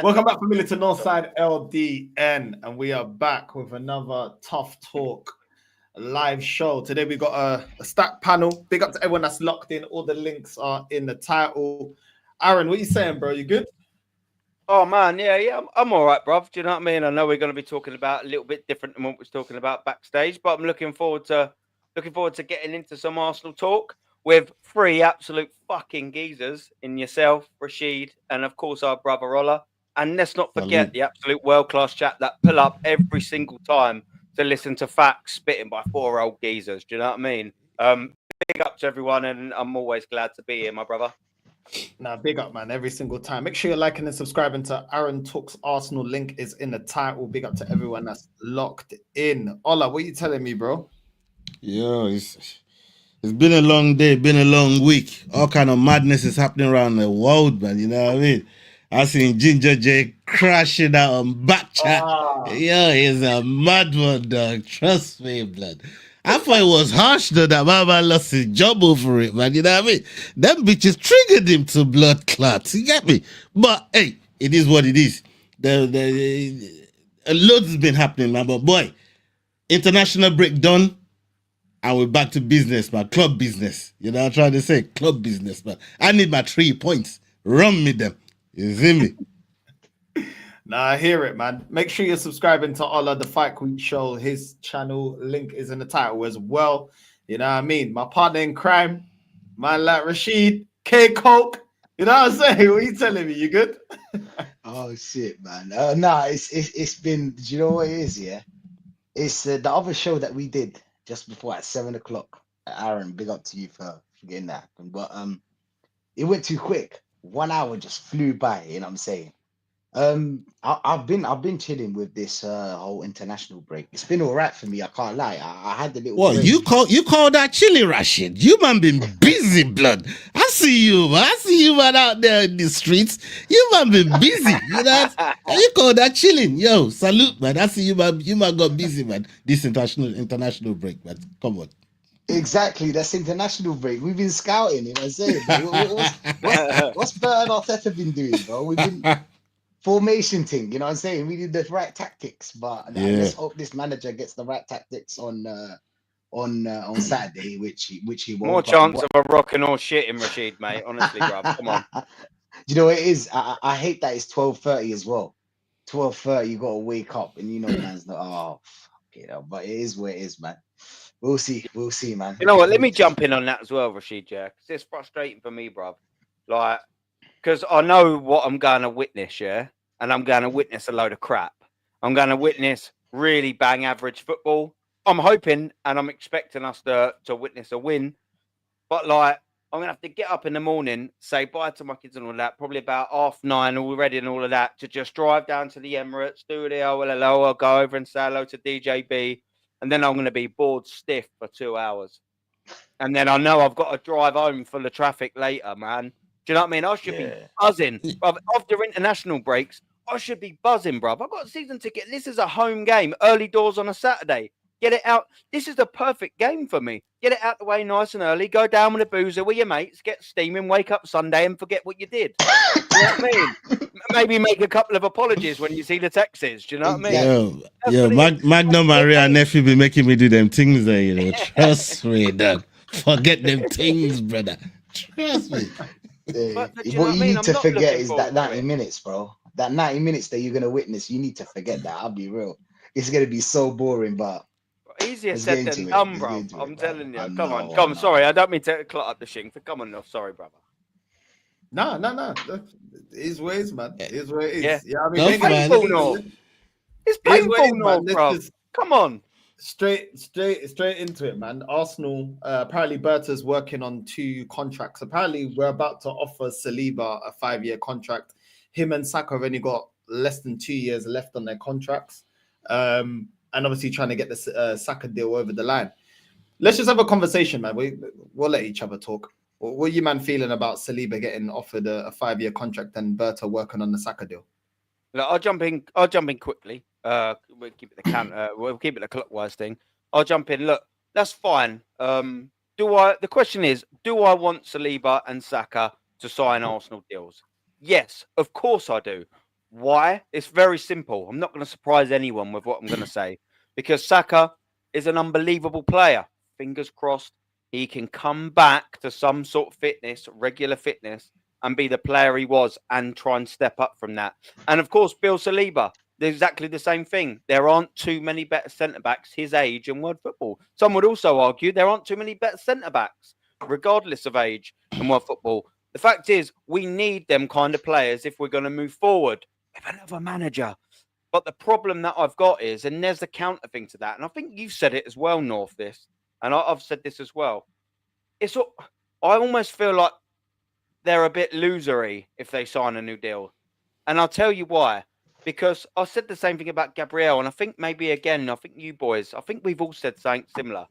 Welcome back, family, to Northside LDN, and we are back with another Tough Talk live show. Today we got a stacked panel. Big up to everyone that's locked in. All the links are in the title. Aaron, what you saying, bro? You good? Oh man, yeah, I'm all right, bruv. Do you know what I mean? I know we're going to be talking about a little bit different than what we was talking about backstage, but I'm looking forward to getting into some Arsenal talk with three absolute fucking geezers in yourself, Rashid, and of course our brother Ola. And let's not forget Salute. the absolute world class chat that pull up every single time to listen to facts spitting by four old geezers. Do you know what I mean? Big up to everyone, and I'm always glad to be here, my brother. Nah, big up, man, every single time. Make sure you're liking and subscribing to Aaron Talks Arsenal. Link is in the title. Big up to everyone that's locked in. Ola, what you telling me, bro? Yeah, it's been a long day, been a long week. All kind of madness is happening around the world, man. You know what I mean? I seen Ginger J crashing out on back chat. Ah, Yo, he's a mad one, dog. Trust me, blood. I thought it was harsh though that my man lost his job over it, man. You know what I mean? Them bitches triggered him to blood clots. You get me? But hey, it is what it is. A lot has been happening, man. But boy, international break done. And we're back to business, man. Club business. You know, I'm trying to say club business, man. I need my 3 points. Run me them. You see me? nah, I hear it, man. Make sure you're subscribing to Ola, the Fight Week Show. His channel link is in the title as well. You know what I mean? My partner in crime, man like Rashid, K Coke. You know what I'm saying? What are you telling me? You good? Oh shit, man. Nah, it's been. Do you know what it is? Yeah, it's the other show that we did just before at 7 o'clock. Aaron, big up to you for getting that happen. But it went too quick. 1 hour just flew by. You know what I'm saying? I've been chilling with this whole international break. It's been all right for me. I can't lie. I had a little Well, break. you call that chilly, Rashid? You man been busy, blood. I see you, man. I see you man out there in the streets. You man been busy. You know, you call that chilling? Yo, salute, man. I see you man. You man got busy, man. This international break, man. Come on. Exactly, that's international break. We've been scouting. You know what I'm saying? Bro? What's Bert and Arteta been doing, bro? We've been formation thing, you know what I'm saying? We did the right tactics, but Yeah. let's hope this manager gets the right tactics on Saturday, which he More won't. But chance what of a rocking or shit in Rashid, mate. Honestly, bruv. Come on. do you know what it is? I hate that it's 12:30 as well. 12:30, you gotta wake up and you know man's not but it is what it is, man. We'll see, man. You know what? Let me jump in on that as well, Rashid, yeah. 'Cause it's frustrating for me, bruv. Like, because I know what I'm going to witness, yeah? And I'm going to witness a load of crap. I'm going to witness really bang average football. I'm hoping and I'm expecting us to witness a win. But, like, I'm going to have to get up in the morning, say bye to my kids and all that, probably about 9:30 already and all of that, to just drive down to the Emirates, do the hello, I'll go over and say hello to DJB. And then I'm going to be bored stiff for 2 hours. And then I know I've got to drive home full of traffic later, man. Do you know what I mean? I should be Yeah. buzzing. Bruv. After international breaks, I should be buzzing, bruv. I've got a season ticket. This is a home game, early doors on a Saturday. Get it out. This is the perfect game for me. Get it out the way nice and early. Go down with a boozer with your mates. Get steaming. Wake up Sunday and forget what you did. You know what I mean? Maybe make a couple of apologies when you see the texts. Do you know what I mean? Exactly. Magnum Maria nephew be making me do them things there, you know. Trust me, dog. Forget them things, brother. Trust me. But do you know What what I you mean? need I'm to not forget looking is forward that to 90 it. minutes, bro. That 90 minutes that you're gonna witness, you need to forget that. I'll be real. It's gonna be so boring, but Easier let's get said than into it. done, Let's get bruv. into it, I'm man. telling I you. Come on, know, I come. know. Sorry, I don't mean to clot up the shing. Come on, no, sorry, brother. No. It is what it is, man. It is what it Yeah, is. Yeah, I mean, Tough, it's maybe man. painful, no. It's it is what it painful, is, no, man. Let's bruv. just Come on. straight into it, man. Arsenal, apparently Berta's working on 2 contracts. Apparently, we're about to offer Saliba a 5-year contract. Him and Saka have only got less than 2 years left on their contracts. And obviously trying to get the Saka deal over the line. Let's just have a conversation, man. We'll let each other talk. What are you, man, feeling about Saliba getting offered a 5-year contract and Berta working on the Saka deal? Look, I'll jump in. I'll jump in quickly. We'll keep it the we'll keep it the clockwise thing. I'll jump in. Look, that's fine. Do I? The question is, do I want Saliba and Saka to sign Arsenal deals? Yes, of course I do. Why? It's very simple. I'm not going to surprise anyone with what I'm going to say because Saka is an unbelievable player. Fingers crossed he can come back to some sort of fitness, regular fitness, and be the player he was and try and step up from that. And of course, Bill Saliba, exactly the same thing. There aren't too many better centre-backs his age in world football. Some would also argue there aren't too many better centre-backs, regardless of age in world football. The fact is, we need them kind of players if we're going to move forward with another manager. But the problem that I've got is, and there's a counter thing to that, and I think you've said it as well, North, this, and I've said this as well. I almost feel like they're a bit losery if they sign a new deal. And I'll tell you why. Because I said the same thing about Gabriel, and I think maybe again, I think you boys, I think we've all said something similar.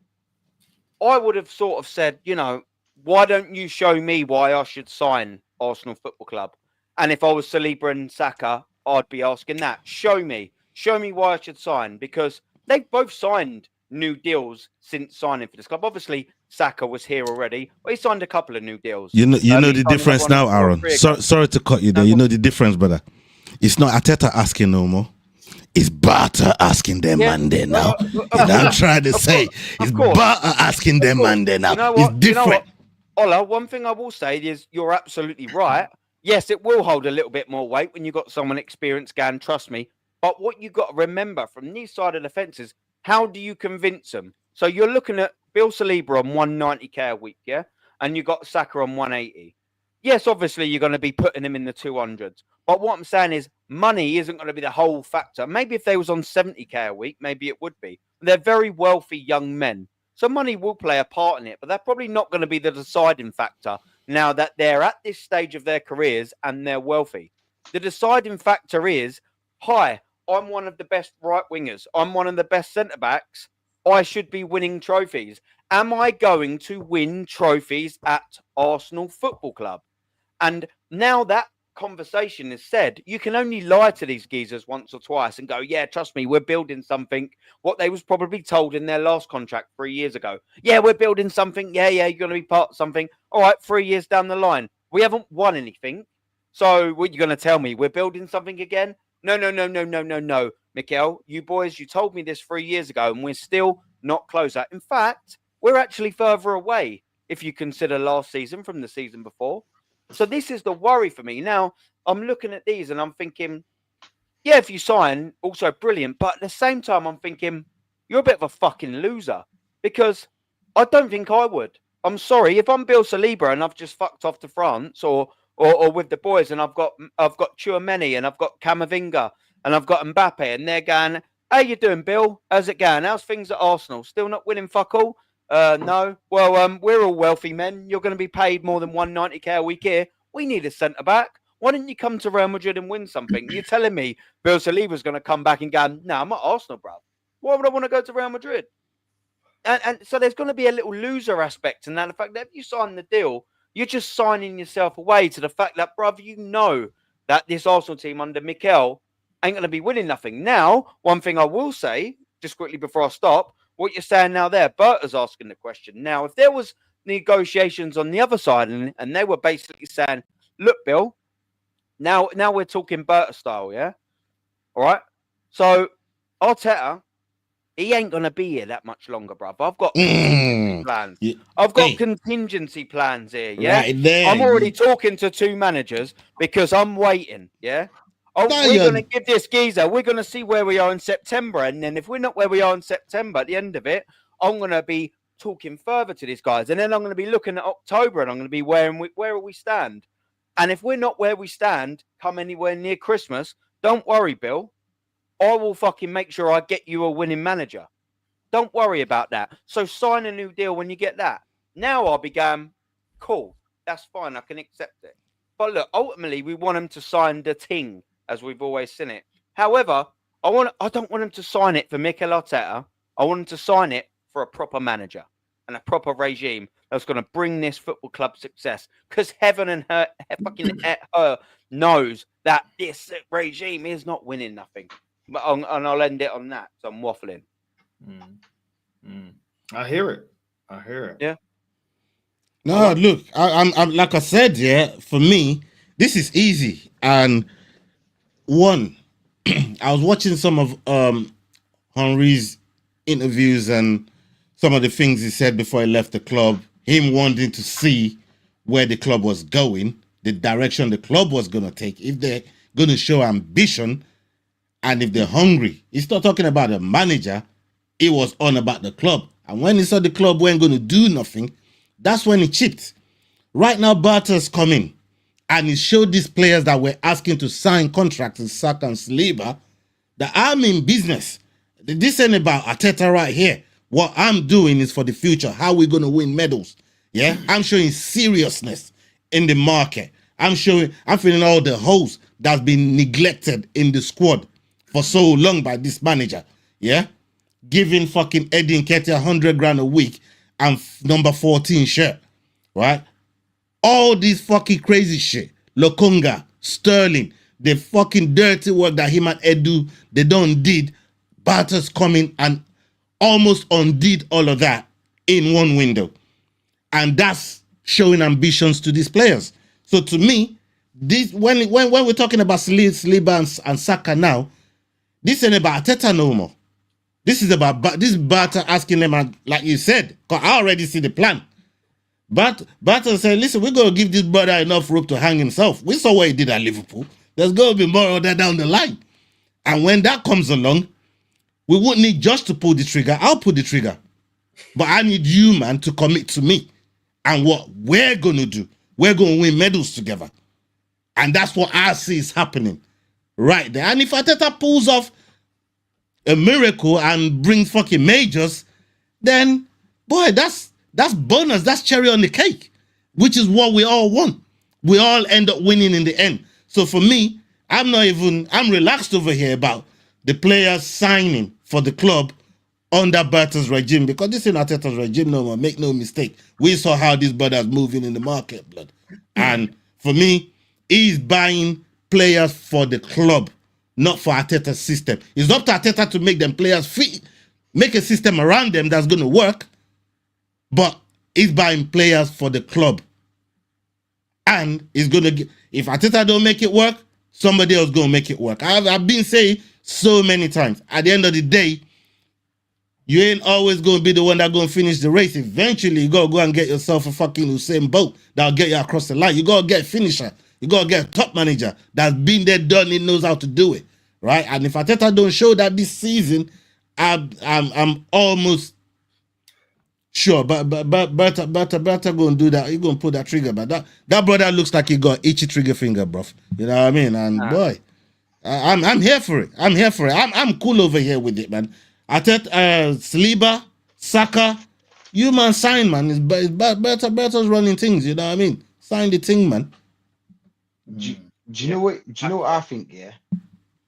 I would have sort of said, why don't you show me why I should sign Arsenal Football Club? And if I was Saliba and Saka, I'd be asking that. Show me why I should sign, because they've both signed new deals since signing for this club. Obviously, Saka was here already, but he signed a couple of new deals. You know the difference now, Aaron. Sorry to cut you there. You know the difference, brother. It's not Ateta asking no more. It's Barter asking them man there now. I'm trying to say. It's Barter asking them man there now. It's different. Ola, one thing I will say is you're absolutely right. Yes, it will hold a little bit more weight when you've got someone experienced going, trust me. But what you've got to remember from these side of the fence is, how do you convince them? So you're looking at Bill Saliba on 190k a week, yeah? And you got Saka on 180. Yes, obviously you're going to be putting him in the 200s. But what I'm saying is money isn't going to be the whole factor. Maybe if they was on 70k a week, maybe it would be. They're very wealthy young men. So money will play a part in it, but they're probably not going to be the deciding factor now that they're at this stage of their careers and they're wealthy. The deciding factor is, hi, I'm one of the best right wingers. I'm one of the best centre-backs. I should be winning trophies. Am I going to win trophies at Arsenal Football Club? And now that conversation is said, you can only lie to these geezers once or twice and go, yeah, trust me, we're building something. What they was probably told in their last contract 3 years ago. Yeah, we're building something. Yeah, you're going to be part of something. All right, 3 years down the line, we haven't won anything. So what are you going to tell me? We're building something again? No. Mikel, you boys, you told me this 3 years ago, and we're still not closer. In fact, we're actually further away if you consider last season from the season before. So this is the worry for me. Now, I'm looking at these and I'm thinking, yeah, if you sign, also brilliant. But at the same time, I'm thinking, you're a bit of a fucking loser, because I don't think I would. I'm sorry. If I'm Bill Saliba and I've just fucked off to France or with the boys, and I've got Tchouameni and I've got Camavinga and I've got Mbappe, and they're going, how you doing, Bill? How's it going? How's things at Arsenal? Still not winning fuck all? No. Well, we're all wealthy men. You're going to be paid more than 190k a week here. We need a centre-back. Why didn't you come to Real Madrid and win something? You're telling me Bill Saliba's going to come back and go, no, I'm at Arsenal, bro. Why would I want to go to Real Madrid? And so there's going to be a little loser aspect in that. The fact that if you sign the deal, you're just signing yourself away to the fact that, bruv, you know that this Arsenal team under Mikel ain't going to be winning nothing. Now, one thing I will say, just quickly before I stop, what you're saying now there, Berta's asking the question. Now, if there was negotiations on the other side and they were basically saying, look, Bill, now we're talking Berta style, yeah? All right? So, Arteta, he ain't going to be here that much longer, bruv. I've got contingency plans. Yeah. I've got contingency plans here, yeah? Right there. I'm already talking to two managers because I'm waiting, yeah? Oh, we're going to give this geezer, we're going to see where we are in September. And then if we're not where we are in September, at the end of it, I'm going to be talking further to these guys. And then I'm going to be looking at October and I'm going to be where we stand. And if we're not where we stand, come anywhere near Christmas, don't worry, Bill. I will fucking make sure I get you a winning manager. Don't worry about that. So sign a new deal when you get that. Now I'll be going, cool, that's fine, I can accept it. But look, ultimately, we want him to sign the ting, as we've always seen it. However, I don't want him to sign it for Mikel Arteta. I want him to sign it for a proper manager and a proper regime that's going to bring this football club success. Because heaven and her knows that this regime is not winning nothing. And I'll end it on that. So I'm waffling. I hear it. Yeah. No, look, I'm like I said, yeah. For me, this is easy, and one, I was watching some of Henry's interviews and some of the things he said before he left the club, him wanting to see where the club was going, the direction the club was going to take, if they're going to show ambition and if they're hungry. He's not talking about a manager. It was on about the club. And when he saw the club weren't going to do nothing, that's when he chipped. Right now, Barter's coming and he showed these players that were asking to sign contracts in Saka and Saliba that I'm in business. This ain't about Arteta right here. What I'm doing is for the future. How we going to win medals? Yeah, I'm showing seriousness in the market. I'm feeling all the holes that's been neglected in the squad for so long by this manager. Yeah, giving fucking Eddie Nketiah 100 grand a week and number 14 shirt, right? All these fucking crazy shit. Lokonga, Sterling, the fucking dirty work that him and Edu, they done did. Barter's coming and almost undid all of that in one window. And that's showing ambitions to these players. So to me, this when we're talking about Saliba and Saka now, this ain't about Arteta no more. This is about this Barter asking them, like you said, because I already see the plan. But Barter said, listen, we're going to give this brother enough rope to hang himself. We saw what he did at Liverpool. There's going to be more of that down the line. And when that comes along, we won't need Josh to pull the trigger. I'll pull the trigger. But I need you, man, to commit to me. And what we're going to do, we're going to win medals together. And that's what I see is happening right there. And if Arteta pulls off a miracle and brings fucking majors, then, boy, that's bonus. That's cherry on the cake, which is what we all want. We all end up winning in the end. So for me, I'm relaxed over here about the players signing for the club under Barter's regime, because this is Arteta's regime no more. Make no mistake. We saw how this brother's moving in the market, blood. And for me, he's buying players for the club, not for Arteta's system. It's up to Arteta to make them players fit, make a system around them that's going to work, but he's buying players for the club. And he's going to, if Arteta don't make it work, somebody else going to make it work. I've been saying so many times, at the end of the day, you ain't always going to be the one that's going to finish the race. Eventually, you got to go and get yourself a fucking Usain Bolt that'll get you across the line. You got to get a finisher. You got to get a top manager that's been there, done it, knows how to do it, right? And if Arteta don't show that this season, I'm almost sure. But Berta going to do that. He going to pull that trigger. But that brother looks like he got itchy trigger finger, bro. You know what I mean? And boy, I'm here for it. I'm here for it. I'm cool over here with it, man. Saliba, Saka, you man sign, man. It's Berta's running things, you know what I mean? Sign the thing, man. Do you know what? Do you know what I think? Yeah. Do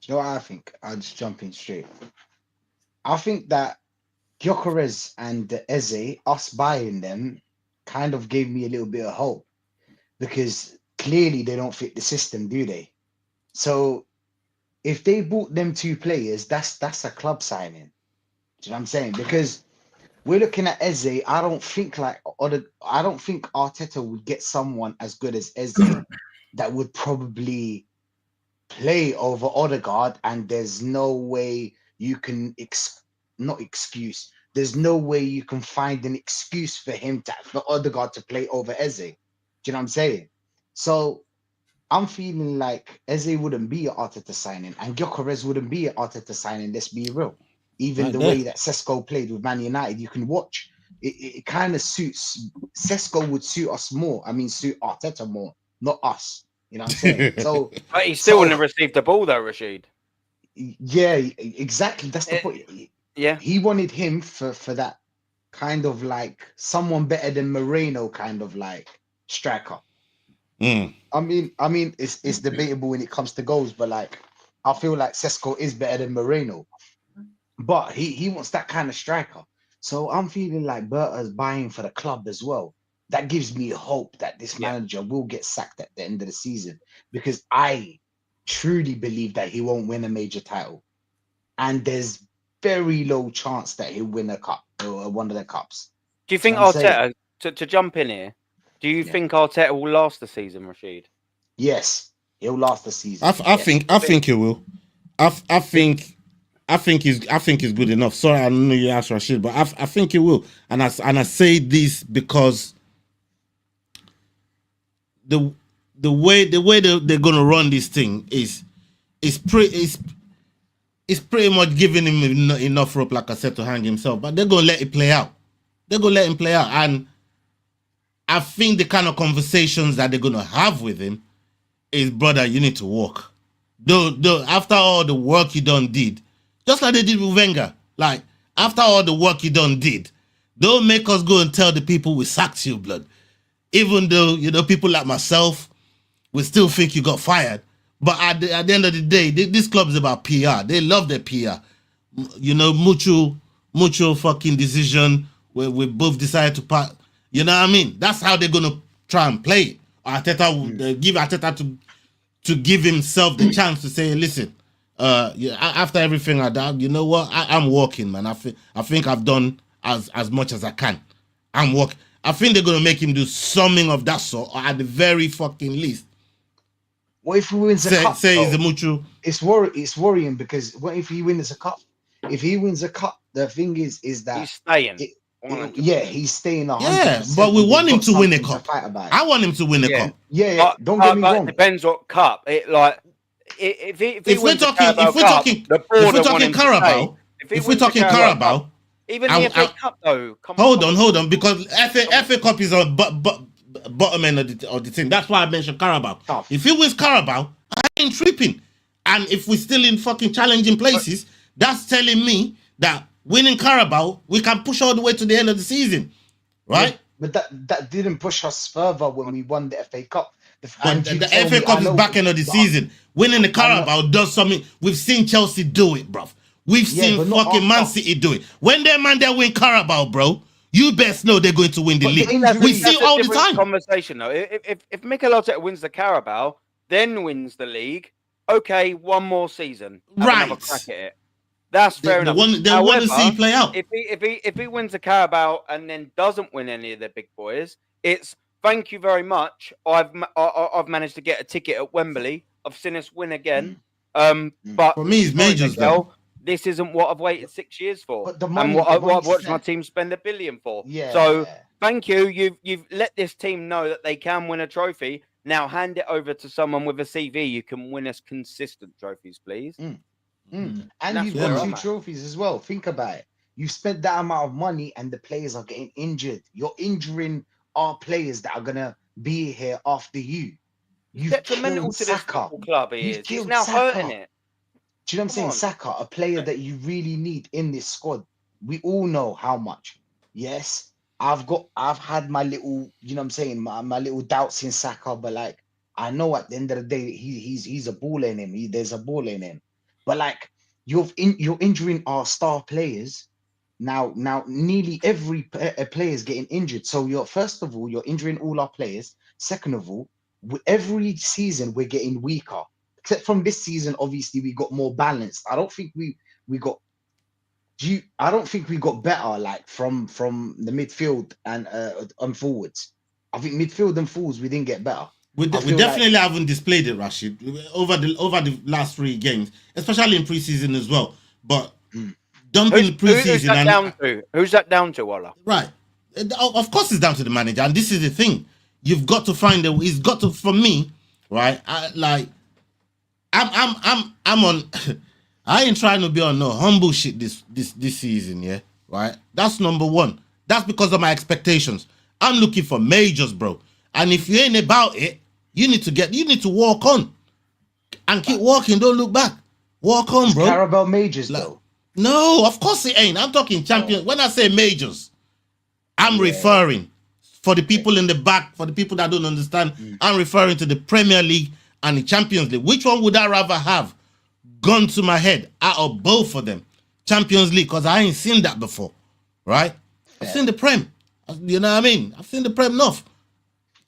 you know what I think? I'll just jump in straight. I think that Gyökeres and Eze, us buying them, kind of gave me a little bit of hope, because clearly they don't fit the system, do they? So if they bought them two players, that's a club signing. Do you know what I'm saying? Because we're looking at Eze. I don't think Arteta would get someone as good as Eze that would probably play over Odegaard, and there's no way you can there's no way you can find an excuse for Odegaard to play over Eze. Do you know what I'm saying? So I'm feeling like Eze wouldn't be an Arteta signing, and Gyökeres wouldn't be an Arteta signing. Let's be real. Even Right the there. way that Sesko played with Man United, you can watch. It kind of suits. Sesko would suit us more. I mean, suit Arteta more, not us. You know what I'm saying? So, But he still wouldn't have received the ball, though, Rashid. yeah, exactly. That's the point. Yeah. He wanted him for that kind of like someone better than Moreno, kind of like striker. Mm. I mean, it's debatable when it comes to goals, but like I feel like Sesko is better than Moreno, but he wants that kind of striker. So I'm feeling like Berta's buying for the club as well. That gives me hope that this manager will get sacked at the end of the season, because I truly believe that he won't win a major title, and there's very low chance that he'll win a cup or one of the cups. Do you think what I'm Arteta, to jump in here, do you think Arteta will last the season, Rashid? Yes, He'll last the season. I think he will. I think he's good enough. Sorry, I don't know you asked Rashid, but I think he will. And I say this because the way they're gonna run this thing is pretty much giving him enough rope, like I said, to hang himself. But they're gonna let it play out. They're gonna let him play out, and I think the kind of conversations that they're gonna have with him is, brother, you need to walk. Though after all the work you done did, just like they did with Wenger, like after all the work you done did, don't make us go and tell the people we sacked you, blood. Even though, you know, people like myself will still think you got fired. But at the end of the day, this club is about PR. They love their PR. You know, mutual fucking decision where we both decide to part. You know what I mean? That's how they're going to try and play it. Arteta give Arteta to give himself the chance to say, listen, after everything I done, you know what? I'm walking, man. I think I've done as much as I can. I'm walking. I think they're going to make him do something of that sort, or at the very fucking least. What if he wins a cup? Say it's a mutual. It's worrying because what if he wins a cup? If he wins a cup, the thing is that he's staying. He's staying 100%. Yeah, but we want him to win a cup. I want him to win a cup. Yeah. Don't get me wrong. It depends what cup. If we're talking Carabao, even the FA Cup though. Hold on, because FA Cup is on bottom end of the thing. That's why I mentioned Carabao. Tough. If he wins Carabao, I ain't tripping. And if we're still in fucking challenging places, that's telling me that winning Carabao, we can push all the way to the end of the season, right? Yeah, but that didn't push us further when we won the FA Cup. The FA Cup is back end of the season. Winning the Carabao does something. We've seen Chelsea do it, bruv. We've seen fucking Man City do it. When they win Carabao, bro, you best know they're going to win the league. We see all the time. Conversation though. If Mikel Arteta wins the Carabao, then wins the league, okay, one more season, have another crack at it. That's fair enough. They want to see play out. If he wins the Carabao and then doesn't win any of the big boys, it's thank you very much. I've managed to get a ticket at Wembley. I've seen us win again. But for me, it's majors though. This isn't what I've waited 6 years for, and what I've watched my team spend $1 billion for. Yeah. So thank you. You've let this team know that they can win a trophy. Now hand it over to someone with a CV. You can win us consistent trophies, please. And you've got 2 trophies as well. Think about it. You've spent that amount of money, and the players are getting injured. You're injuring our players that are gonna be here after you. You've detrimental to this football club. He's now hurting it. Do you know what I'm saying? Saka, a player that you really need in this squad. We all know how much. Yes, I've had my little, you know what I'm saying, my little doubts in Saka, but like I know at the end of the day he's a ball in him. There's a ball in him. But like you're injuring our star players. Now nearly every player is getting injured. So first of all, you're injuring all our players. Second of all, every season we're getting weaker. Except from this season, obviously we got more balanced. I don't think we got better like from the midfield and forwards. I think midfield and forwards we didn't get better. We definitely haven't displayed it, Rashid, over the last 3 games, especially in preseason as well. But dumping preseason who's that down to, Walla? Right. Of course, it's down to the manager, and this is the thing. You've got to find a. He's got to. For me, right? I'm on. I ain't trying to be on no humble shit this season, yeah, right? That's number one. That's because of my expectations. I'm looking for majors, bro. And if you ain't about it, you need to walk on and keep walking. Don't look back. Walk on, bro. Carabao majors, though. No, of course it ain't. I'm talking champions. When I say majors, I'm referring for the people in the back, for the people that don't understand. I'm referring to the Premier League and the Champions League. Which one would I rather have? Gone to my head out of both of them. Champions League, because I ain't seen that before, right? I've seen the Prem. You know what I mean? I've seen the Prem enough.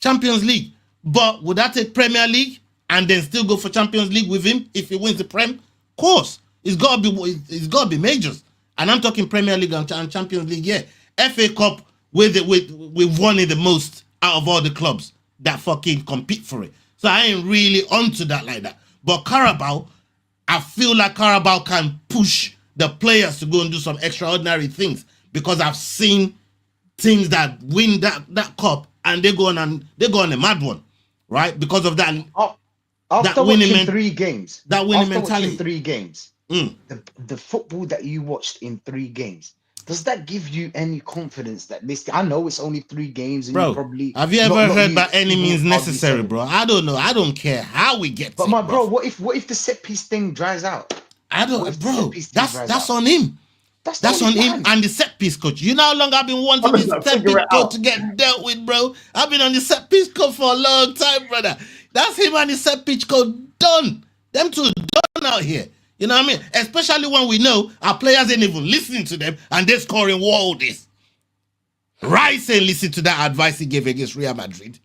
Champions League. But would I take Premier League and then still go for Champions League with him if he wins the Prem? Of course. It's gotta be majors. And I'm talking Premier League and Champions League, yeah. FA Cup, we've won it the most out of all the clubs that fucking compete for it. So I ain't really onto that like that. But Carabao, I feel like Carabao can push the players to go and do some extraordinary things because I've seen teams that win that cup and they go on a mad one, right? Because of that. After watching 3 games, that winning after mentality. watching 3 games, the football that you watched in 3 games, does that give you any confidence that this? I know it's only 3 games, and bro, you probably have you ever heard by any means necessary, bro? I don't know. I don't care how we get. But bro, what if the set piece thing dries out? I don't, bro. That's on him. That's on him and the set piece coach. You know how long I've been wanting this set piece coach to get dealt with, bro? I've been on the set piece coach for a long time, brother. That's him and the set piece coach done. Them two done out here. You know what I mean? Especially when we know our players ain't even listening to them and they're scoring this. Rice ain't listen to that advice he gave against Real Madrid.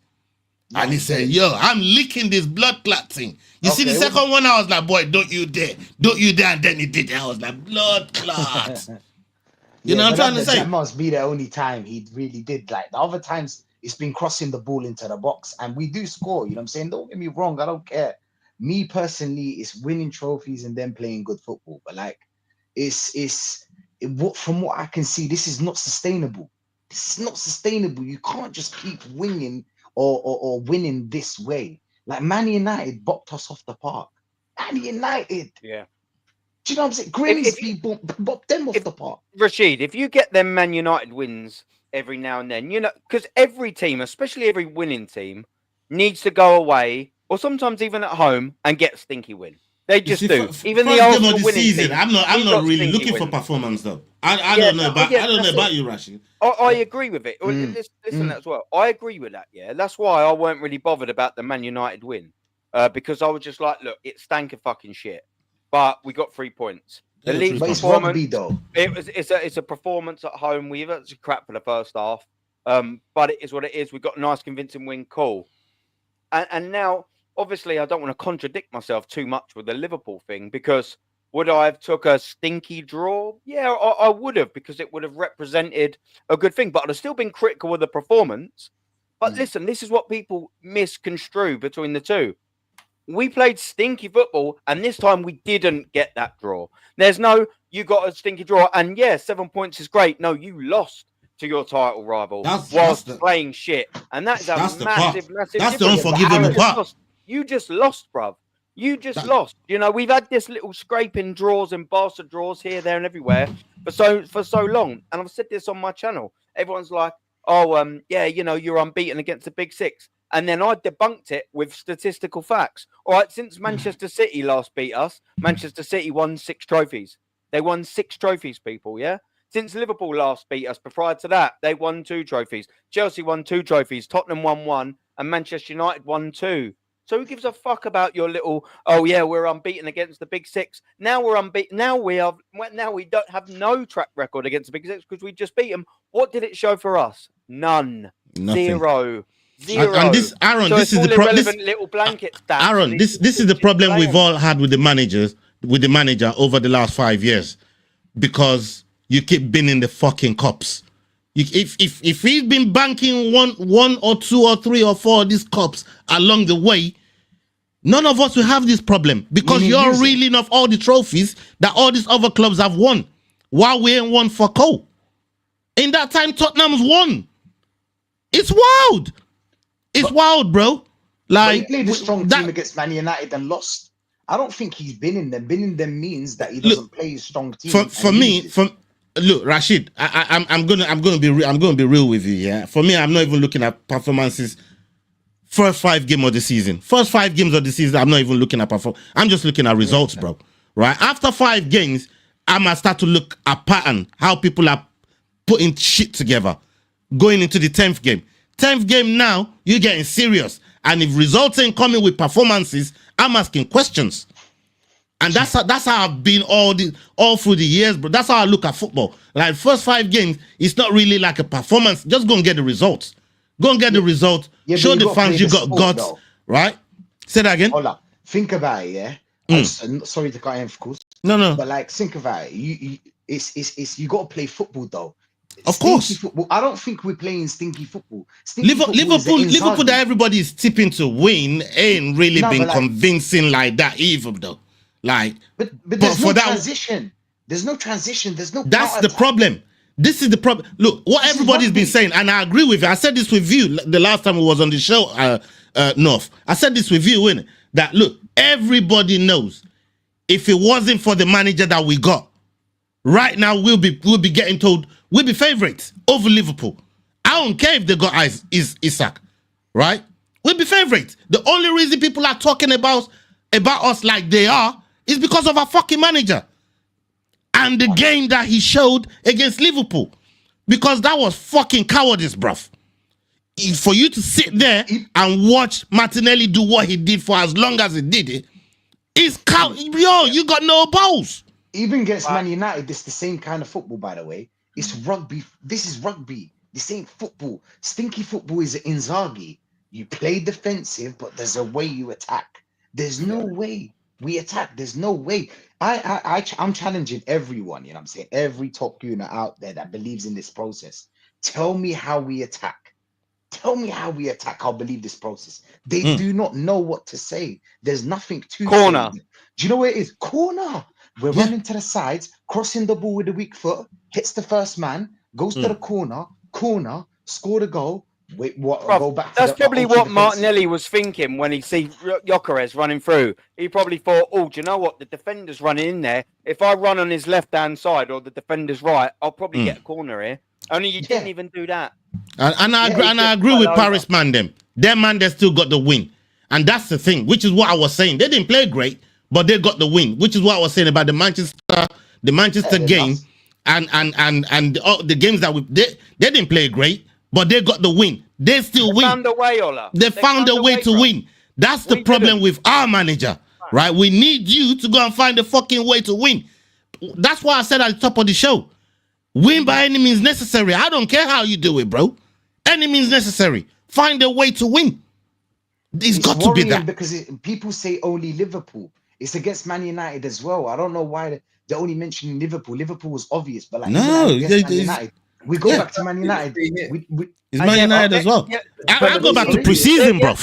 Yeah, and he said, yo, I'm licking this blood clot thing. You see the second one, I was like, boy, don't you dare. Don't you dare. And then he did it. I was like, blood clot. You know what I'm trying to say? That must be the only time he really did. Like, the other times, it's been crossing the ball into the box. And we do score, you know what I'm saying? Don't get me wrong. I don't care. Me personally, it's winning trophies and then playing good football. But like, from what I can see, this is not sustainable. This is not sustainable. You can't just keep winning or winning this way. Like Man United bopped us off the park. Man United. Yeah. Do you know what I'm saying? Grimsby bopped them off the park. Rashid, if you get them Man United wins every now and then, you know, because every team, especially every winning team, needs to go away or sometimes even at home and get a stinky win. They just do. Even the Arsenal winning season, team, I'm not really looking for performance though. I don't know about you, Rashid. I agree with it. Listen as well. I agree with that. Yeah, that's why I weren't really bothered about the Man United win, because I was just like, look, it stank of fucking shit, but we got 3 points. The Leeds performance, though. It's a performance at home. We had crap for the first half, but it is what it is. We got a nice convincing win. Cool, and now. Obviously, I don't want to contradict myself too much with the Liverpool thing because would I have took a stinky draw? Yeah, I would have because it would have represented a good thing. But I'd have still been critical of the performance. But listen, this is what people misconstrue between the two. We played stinky football, and this time we didn't get that draw. There's no, you got a stinky draw, and yeah, 7 points is great. No, you lost to your title rival whilst playing shit. And that is a massive That's difference. the unforgivable part. You just lost, bruv. You just lost. You know, we've had this little scraping draws and bastard draws here, there, and everywhere for so long. And I've said this on my channel. Everyone's like, oh, yeah, you know, you're unbeaten against the Big Six. And then I debunked it with statistical facts. All right, since Manchester City last beat us, Manchester City won 6 trophies. They won 6 trophies, people, yeah? Since Liverpool last beat us, but prior to that, they won 2 trophies. Chelsea won 2 trophies. Tottenham won 1, and Manchester United won 2. So who gives a fuck about your little? Oh yeah, we're unbeaten against the Big Six. Now we're unbeaten. Now we don't have no track record against the Big Six because we just beat them. What did it show for us? None. Nothing. Zero. And this, Aaron, so this is the problem. Little blanket stats. Aaron, this is the problem we've all had with the manager over the last 5 years, because you keep binning the fucking cups. If he's been banking one or 2 or 3 or 4 of these cups along the way, none of us will have this problem because you're reeling off all the trophies that all these other clubs have won while we ain't won for Cole. In that time, Tottenham's won. It's wild. It's wild, bro. Like, he played a strong team against Man United and lost. I don't think he's been in them. Been in them means that he doesn't play a strong team. Look, Rashid, I'm gonna be real with you. Yeah, for me, I'm not even looking at performances. First 5 games of the season. First 5 games of the season, I'm not even looking at performance. I'm just looking at results, bro. Right? After 5 games, I must start to look at pattern, how people are putting shit together. Going into the 10th game. 10th game now, you're getting serious. And if results ain't coming with performances, I'm asking questions. And that's how I've been all through the years, bro. That's how I look at football. Like, first 5 games, it's not really like a performance. Just go and get the results. Go and get the results. Show the fans you got guts, right? Say that again. Hold up. Think about it, yeah. Sorry to cut in, of course. No. But like, think about it. You got to play football though. Of stinky course. football. I don't think we're playing stinky football. Stinky football is the Liverpool that Inzaghi. everybody is tipping to win ain't really No, been but like- convincing like that either, though. Like, But there's for no that- transition. There's no transition. There's no. that's the counter-attack. problem. This is the problem. Look, what This is everybody's been rugby. saying, and I agree with you. I said this with you the last time we was on the show, North. I said this with you, innit? That look, everybody knows if it wasn't for the manager that we got, right now we'll be getting told we'll be favorites over Liverpool. I don't care if they got Isak, right? We'll be favorites. The only reason people are talking about us like they are is because of our fucking manager and the game that he showed against Liverpool, because that was fucking cowardice, bruv. For you to sit there and watch Martinelli do what he did for as long as he did it, you got no balls. Even against Man United, it's the same kind of football, by the way. It's rugby. This is rugby. This ain't football. Stinky football is Inzaghi. You play defensive, but there's a way you attack. There's no way we attack. There's no way. I'm challenging everyone, you know what I'm saying? Every top unit out there that believes in this process. Tell me how we attack. Tell me how we attack. I'll believe this process. They do not know what to say. There's nothing to Corner. say. Do you know where it is? Corner. We're running to the sides, crossing the ball with the weak foot, hits the first man, goes to the corner, score the goal. Wait, what? Bruv, Go back. that's to the probably ultra what defensive. Martinelli was thinking when he see Gyökeres running through. He probably thought, "Oh, do you know what? The defender's running in there. If I run on his left-hand side or the defender's right, I'll probably get a corner here." Only you didn't even do that. And I agree with Paris man them. Them man, they still got the win. And that's the thing, which is what I was saying. They didn't play great, but they got the win, which is what I was saying about the Manchester game and the games that they didn't play great, but they got the win. They still win. Found a way, Ola. They found a way to bro. win. That's the problem with our manager, right? We need you to go and find a fucking way to win. That's why I said at the top of the show, win by any means necessary. I don't care how you do it, bro. Any means necessary. Find a way to win. It's got to be that. Because people say only Liverpool. It's against Man United as well. I don't know why they're only mentioning Liverpool. Liverpool was obvious, but like no, Man United, we go back to Man United. It's Man United as well. I go back to preseason, bro.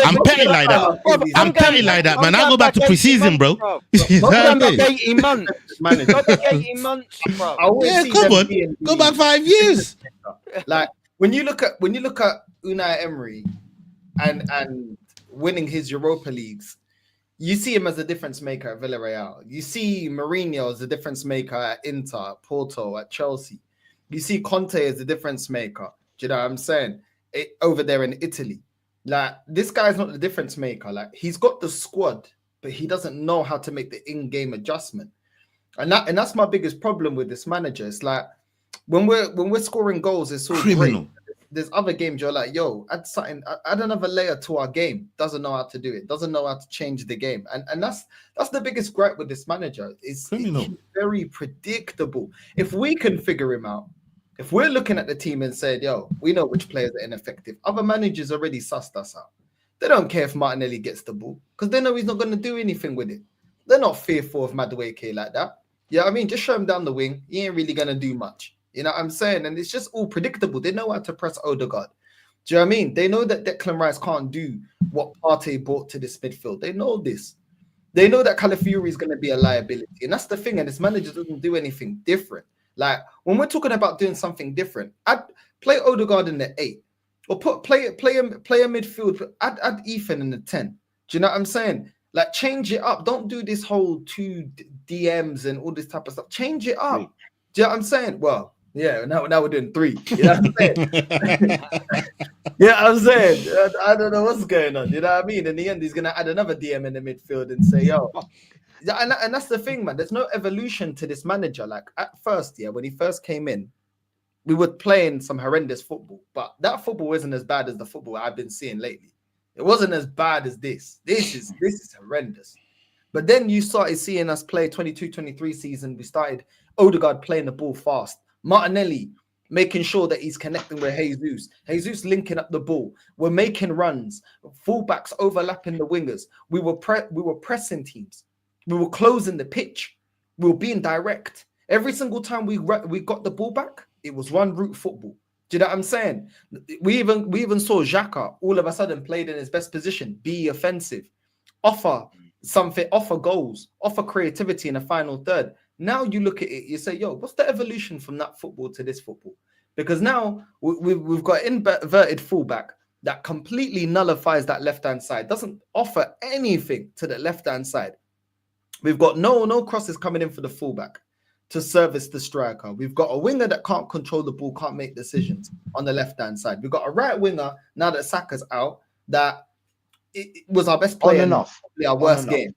I'm petty like that. I'm petty like that, man. I go back to preseason, bro. Not back 18 months. Not back 18 months, bro. Yeah, come on. Go back 5 years. Like when you look at Unai Emery and winning his Europa Leagues, you see him as a difference maker at Villarreal. You see Mourinho as a difference maker at Inter, Porto, at Chelsea. You see Conte as a difference maker. Do you know what I'm saying? Over there in Italy. Like, this guy's not the difference maker. Like, he's got the squad, but he doesn't know how to make the in-game adjustment. And that's my biggest problem with this manager. It's like when we're scoring goals, it's all criminal. Great. There's other games you're like, yo, add another layer to our game. Doesn't know how to do it. Doesn't know how to change the game. And that's the biggest gripe with this manager. He's very predictable. If we can figure him out, if we're looking at the team and said, yo, we know which players are ineffective, other managers already sussed us out. They don't care if Martinelli gets the ball because they know he's not going to do anything with it. They're not fearful of Madueke like that. Yeah, I mean, just show him down the wing. He ain't really going to do much. You know what I'm saying? And it's just all predictable. They know how to press Odegaard. Do you know what I mean? They know that Declan Rice can't do what Partey brought to this midfield. They know this. They know that Calafiori is going to be a liability. And that's the thing. And this manager doesn't do anything different. Like, when we're talking about doing something different, I'd play Odegaard in the 8. Or play a midfield, add Ethan in the 10. Do you know what I'm saying? Like, change it up. Don't do this whole 2 DMs and all this type of stuff. Change it up. Do you know what I'm saying? Well, yeah, now we're doing 3. You know what I'm saying? Yeah, I'm saying. I don't know what's going on. You know what I mean? In the end, he's going to add another DM in the midfield and say, yo. And that's the thing, man. There's no evolution to this manager. Like, at first, yeah, when he first came in, we were playing some horrendous football. But that football isn't as bad as the football I've been seeing lately. It wasn't as bad as this. This is horrendous. But then you started seeing us play 22-23 season. We started Odegaard playing the ball fast. Martinelli making sure that he's connecting with Jesus. Jesus linking up the ball. We're making runs. Fullbacks overlapping the wingers. We were pressing teams. We were closing the pitch. We were being direct. Every single time we got the ball back, It was one route football. Do you know what I'm saying? We even saw Xhaka all of a sudden played in his best position, be offensive, offer something, offer goals, offer creativity in the final third. Now you look at it, you say, yo, what's the evolution from that football to this football? Because now we've got inverted fullback that completely nullifies that left-hand side, doesn't offer anything to the left-hand side. We've got no crosses coming in for the fullback to service the striker. We've got a winger that can't control the ball, can't make decisions on the left-hand side. We've got a right winger, now that Saka's out, that it was our best player in our worst game.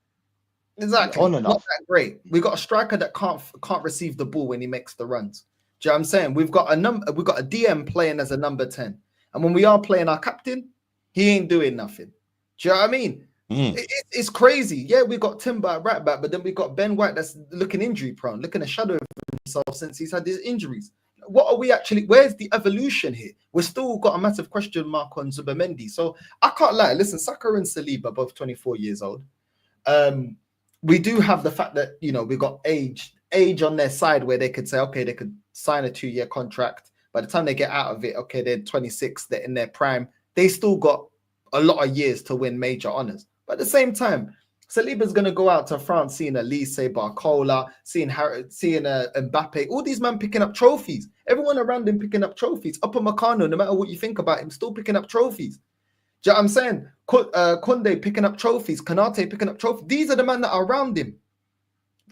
Exactly. Not that great. We've got a striker that can't receive the ball when he makes the runs. Do you know what I'm saying? We've got a DM playing as a number 10. And when we are playing our captain, he ain't doing nothing. Do you know what I mean? It's crazy. Yeah, we got Timber at right back, but then we got Ben White that's looking injury prone, looking a shadow of himself since he's had his injuries. What are we actually? Where's the evolution here? We're still got a massive question mark on Zubimendi. So I can't lie. Listen, Saka and Saliba, both 24 years old. We do have the fact that, you know, we got age on their side where they could say, okay, they could sign a 2-year contract. By the time they get out of it, okay, they're 26, they're in their prime. They still got a lot of years to win major honors. But at the same time, Saliba's going to go out to France, seeing Elise, Barcola, seeing Mbappe, all these men picking up trophies. Everyone around him picking up trophies. Upamecano, no matter what you think about him, still picking up trophies. Do you know what I'm saying? Kunde picking up trophies, Kanate picking up trophies. These are the men that are around him.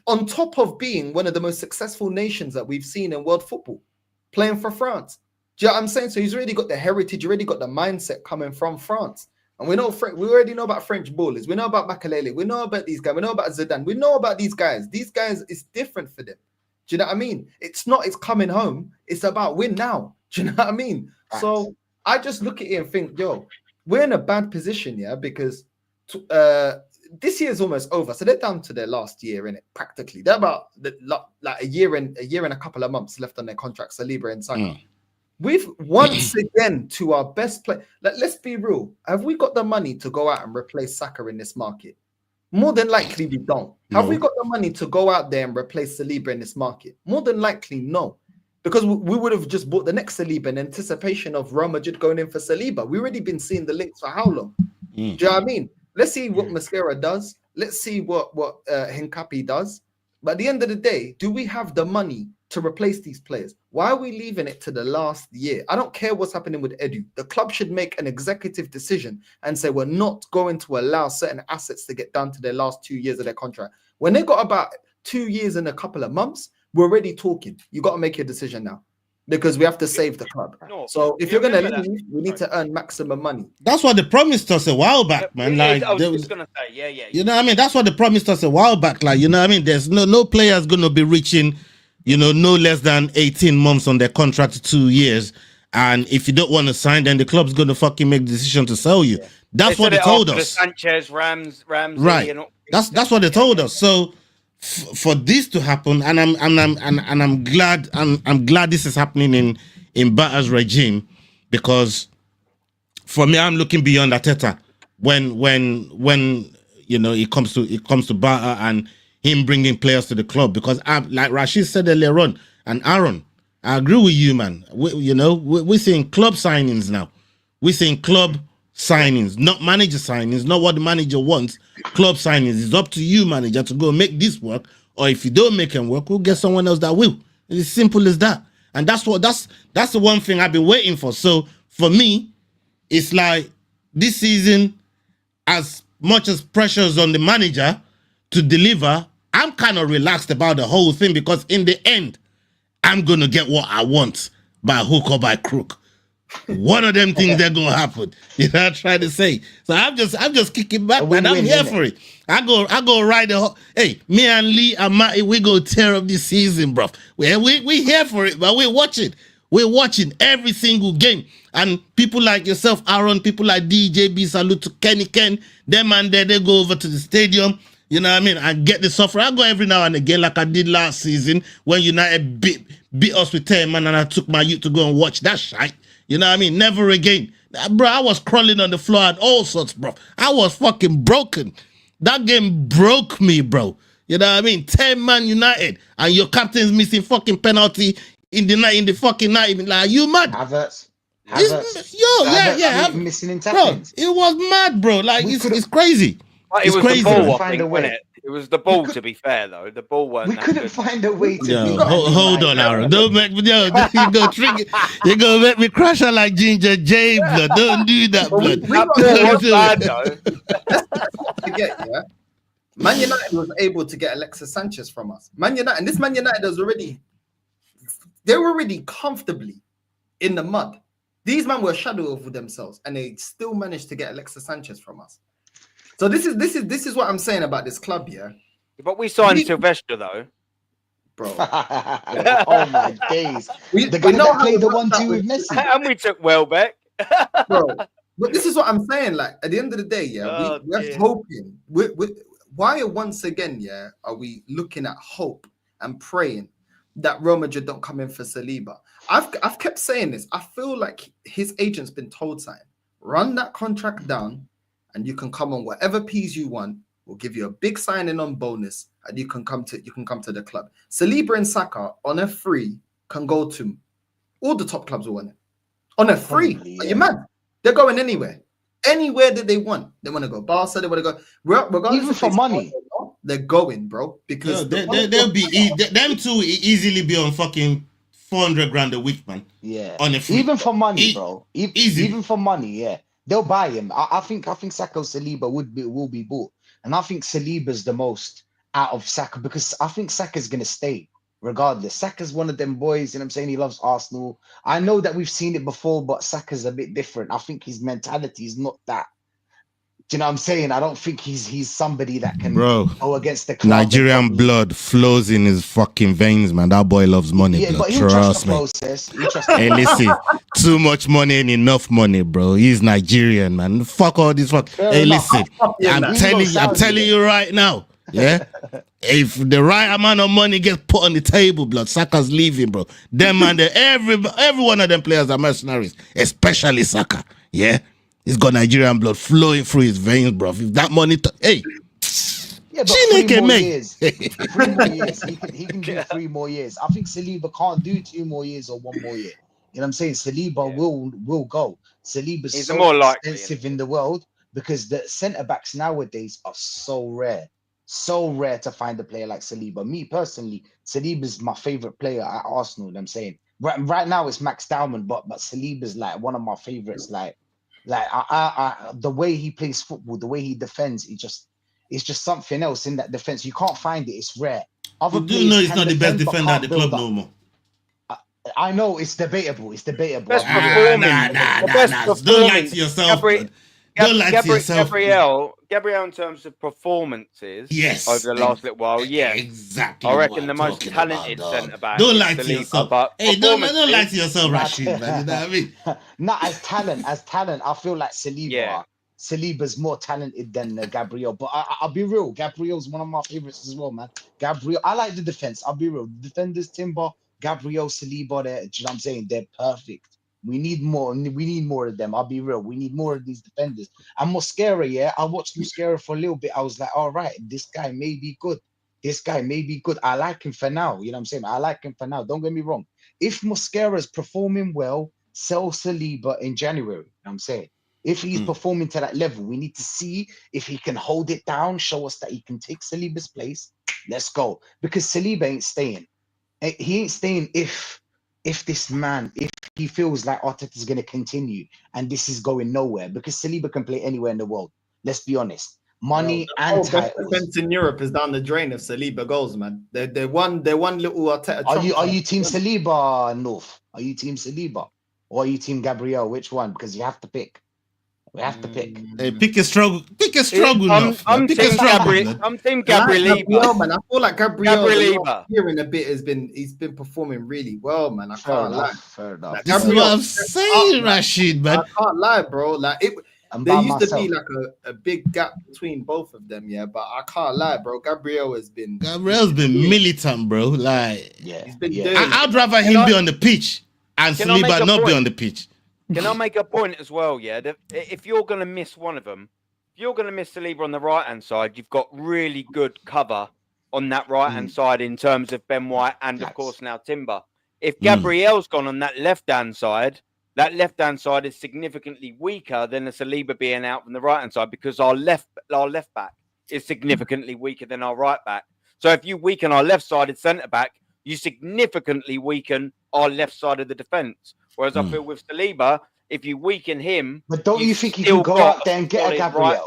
On top of being one of the most successful nations that we've seen in world football, playing for France. Do you know what I'm saying? So he's already got the heritage, already got the mindset coming from France. And we already know about French ballers. We know about Makelele. We know about these guys. We know about Zidane. We know about these guys. These guys, it's different for them. Do you know what I mean? It's coming home. It's about win now. Do you know what I mean? Right. So I just look at it and think, yo, we're in a bad position, yeah, because this year is almost over. So they're down to their last year, innit? Practically. They're about like a year and a couple of months left on their contract, Saliba and Saka. We've once again to our best player. Let's be real. Have we got the money to go out and replace Saka in this market? More than likely, we don't. No. Have we got the money to go out there and replace Saliba in this market? More than likely, no. Because we would have just bought the next Saliba in anticipation of Real Madrid going in for Saliba. We've already been seeing the links for how long? Do you know what I mean? Let's see what Mascara does. Let's see what Hincapi does. But at the end of the day, do we have the money to replace these players? Why are we leaving it to the last year? I don't care what's happening with Edu. The club should make an executive decision and say we're not going to allow certain assets to get down to their last 2 years of their contract. When they got about 2 years and a couple of months, we're already talking. You got to make your decision now because we have to save the club. No, so if you're going to leave, we need to earn maximum money. That's what they promised us a while back, man. Like, I was just going to say, yeah. You know what I mean? That's what they promised us a while back. Like, you know what I mean? There's no players going to be reaching, you know, no less than 18 months on their contract to 2 years. And if you don't want to sign, then the club's going to fucking make the decision to sell you. That's what they told us. Sanchez, Ramsey, right. That's what they told us. So for this to happen, and I'm glad this is happening in Bata's regime, because for me, I'm looking beyond Arteta when you know it comes to Bata and him bringing players to the club, because like Rashid said earlier on, and Aaron, I agree with you, man. We're seeing club signings now. We're seeing club signings, not manager signings, not what the manager wants. Club signings. It's up to you, manager, to go make this work. Or if you don't make it work, we'll get someone else that will. It's as simple as that. And that's the one thing I've been waiting for. So for me, it's like this season, as much as pressure's on the manager to deliver, I'm kind of relaxed about the whole thing, because in the end, I'm gonna get what I want by hook or by crook. One of them things that gonna happen. You know what I'm trying to say? So I'm just kicking back, man. I'm here for it. I go ride the whole. Hey, me and Lee and Matty, we go tear up this season, bro. We here for it, but we're watching. We're watching every single game. And people like yourself, Aaron, people like DJB, salute to Kenny Ken, them and they go over to the stadium. You know what I mean? I get the software. I go every now and again, like I did last season when United beat us with 10 man, and I took my youth to go and watch that shite. You know what I mean? Never again. Bro, I was crawling on the floor and all sorts, bro. I was fucking broken. That game broke me, bro. You know what I mean? 10 man United, and your captain's missing fucking penalty in the fucking 90 minutes. Like, you mad? Havertz. Missing in Bro, tap-ins. it was mad, bro. Like, We it's crazy. But it It's was crazy, the ball, man. I Find think, a way. wasn't it? It was the ball, to be fair, though. The ball weren't We that couldn't good. find a way to Yo, beat hold on, Aaron. Don't make me, you go trigger. You gonna make me crash out like Ginger J, blood. Don't do that, Well, blood. we That got ball was do bad, it. though. to get, yeah. Man United was able to get Alexis Sanchez from us. Man United, and this Man United was already, they were already comfortably in the mud. These men were a shadow of themselves, and they still managed to get Alexis Sanchez from us. So this is what I'm saying about this club, yeah. But we signed Sylvester, though. Bro. Oh my days. We The guy know that how played it the works 1-2 out with Messi. And we took Welbeck. bro. But this is what I'm saying. Like at the end of the day, yeah, Oh, we're dear. hoping. Why once again, yeah, are we looking at hope and praying that Real Madrid don't come in for Saliba? I've kept saying this. I feel like his agent's been told something. Run that contract down, and you can come on whatever P's you want. We'll give you a big signing on bonus, and you can come to the club. Saliba and Saka on a free can go to all the top clubs will want it. On a free. Probably, Are yeah. you mad? They're going anywhere. Anywhere that they want. They want to go Barca, they want to go. Regardless Even if for they money. score or not, they're going, bro. Because Yo, they'll be them two will easily be on fucking 400 grand a week, man. Yeah. On a free. Even for money, E- bro. easy. Even for money, yeah. They'll buy him. I think Saka or Saliba will be bought. And I think Saliba's the most out of Saka because I think Saka's gonna stay regardless. Saka's one of them boys, you know what I'm saying? He loves Arsenal. I know that we've seen it before, but Saka's a bit different. I think his mentality is not that. Do you know what I'm saying? I don't think he's somebody that can Bro, go against the club. Nigerian blood flows in his fucking veins, man. That boy loves money, Yeah, blood. but he'll trust Trust the me. process. He'll trust Hey, listen, too much money ain't enough money, bro. He's Nigerian, man. Fuck all this fuck. Fair Hey, enough. listen, Yeah, I'm man. telling you right now, yeah. If the right amount of money gets put on the table, blood, Saka's leaving, bro. Them man, every one of them players are mercenaries, especially Saka. Yeah, he's got Nigerian blood flowing through his veins, bro. If that money, hey, Yeah, but Chineke, 3 more mate. years. 3 more years. He can do 3 more years. I think Saliba can't do 2 more years or 1 more year. You know what I'm saying? Saliba will go. Saliba's He's so more likely, expensive in the world because the centre backs nowadays are so rare. So rare to find a player like Saliba. Me personally, Saliba's my favorite player at Arsenal. You know what I'm saying right now it's Max Dowman, but Saliba's like one of my favorites. Like I the way he plays football, the way he defends, it's just something else in that defense. You can't find it. It's rare. Other You do players know he's can not the best defend, but defender at can't the build club up. no more. I know it's debatable. It's debatable. Best I mean, performing. The best Don't lie performing. to yourself. Blood. Don't lie to yourself. Gabriel, in terms of performances, Yes. over the last little while, yes. Exactly. I what reckon I'm the most talking talented about, dog. centre back. Don't is lie to Saliba, yourself. but Hey, don't lie performances- to yourself, Nah, Rashid, man. You know what I mean? not as talent, I feel like Saliba. Yeah. Saliba's more talented than Gabriel, but I'll be real. Gabriel's one of my favorites as well, man. Gabriel, I like the defense. I'll be real. The defenders, Timber, Gabriel, Saliba, do you know what I'm saying? They're perfect. We need more. We need more of them. I'll be real. We need more of these defenders. And Mosquera, yeah, I watched Mosquera for a little bit. I was like, all right, this guy may be good. This guy may be good. I like him for now. You know what I'm saying? I like him for now. Don't get me wrong. If Mosquera's performing well, sell Saliba in January. You know what I'm saying? If he's performing to that level, we need to see if he can hold it down, show us that he can take Saliba's place. Let's go. Because Saliba ain't staying. He ain't staying if he feels like Arteta's going to continue and this is going nowhere, because Saliba can play anywhere in the world. Let's be honest. Money and best titles. defense in Europe is down the drain if Saliba goes, man. They're one little Arteta. Are you team Saliba, North? Are you team Saliba? Or are you team Gabriel? Which one? Because you have to pick. We have to pick. Hey, pick a struggle. Pick a struggle, enough. I'm Pick a team struggle. Gabriel. blood. I'm team Gabriel, Gabriel. man. I feel like Gabriel Gabriel. here in a bit he's been performing really well, man. I Fair can't lie. enough. Fair enough. Like, This is Gabriel- what I'm saying, Rashid, man. I can't lie, bro. Like I'm there by used to be myself. like a big gap between both of them, yeah. But I can't lie, bro. Gabriel has been Gabriel's been militant, bro. Like, Yeah. he's been yeah. doing. I'd rather him be on the pitch and Can I make Saliba a not be point? on the pitch. Can I make a point as well? Yeah, that if you're going to miss one of them, if you're going to miss Saliba on the right hand side, you've got really good cover on that right hand side in terms of Ben White and of Facts. course now Timber. If Gabriel's gone on that left-hand side is significantly weaker than the Saliba being out from the right-hand side because our left back is significantly weaker than our right back. So if you weaken our left-sided centre-back, you significantly weaken our left side of the defence. Whereas I feel with Saliba, if you weaken him... But don't you think you can go out there and get a Gabriel?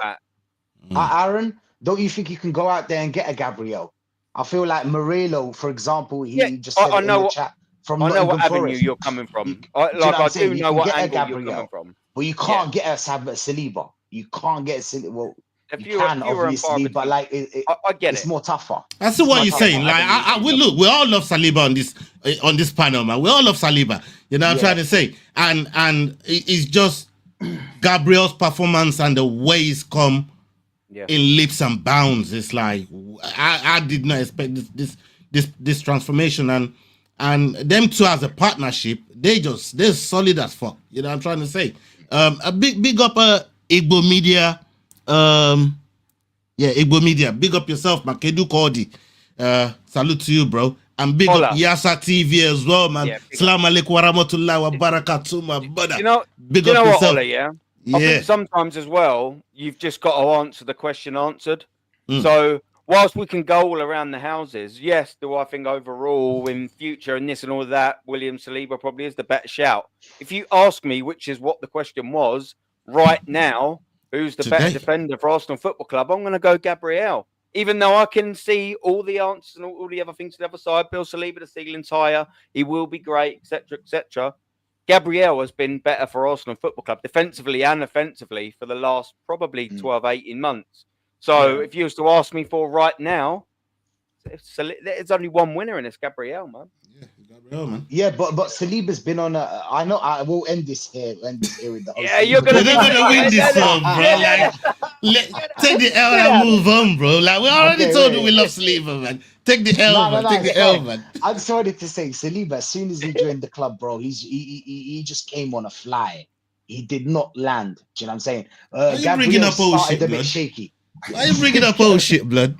Aaron, don't you think you can go out there and get a Gabriel? I feel like Morello, for example, he just said in the chat from I know what avenue Forest. you're coming from. I do know what angle you're coming from. But you can't get us have a Saliba. You can't get a Saliba. Well, if you can obviously, but like I get it's more tougher. I see what you're saying. Like we all love Saliba on this panel, man. We all love Saliba. You know what I'm trying to say? And it's just Gabriel's performance and the way he's come in leaps and bounds. It's like I did not expect this transformation, and them two as a partnership, they're solid as fuck. You know what I'm trying to say? A big up Igbo Media. Igbo Media, big up yourself, man. Kedu Kodi. Salute to you, bro. And big up Yasa TV as well, man. Salam alaikum wa rahmatullahi wa barakatuh, my brother. Big up yourself. What, Ola, I think sometimes as well, you've just got to answer the question answered. So whilst we can go all around the houses, yes, do I think overall in future and this and all of that, William Saliba probably is the better shout. If you ask me, which is what the question was, right now, who's the better defender for Arsenal Football Club, I'm going to go Gabriel. Even though I can see all the answers and all the other things to the other side, Bill Saliba, the ceiling's higher, he will be great, etc., etc. Gabriel has been better for Arsenal Football Club defensively and offensively for the last probably 12, 18 months. So if you was to ask me for right now, there's only one winner, and it's Gabriel, man. Gabriel, man. Yeah, but Saliba's been on a. I know. I will end this here with the. You're gonna win this one, bro. Take the L and move on, bro. Like we already told you, we love Saliba, man. Take the L, man. Take the L, man. I'm sorry to say, Saliba. As soon as he joined the club, bro, he just came on a fly. He did not land. Do you know what I'm saying? Gabriel started a bit shaky. Why are you bringing up old shit, blood?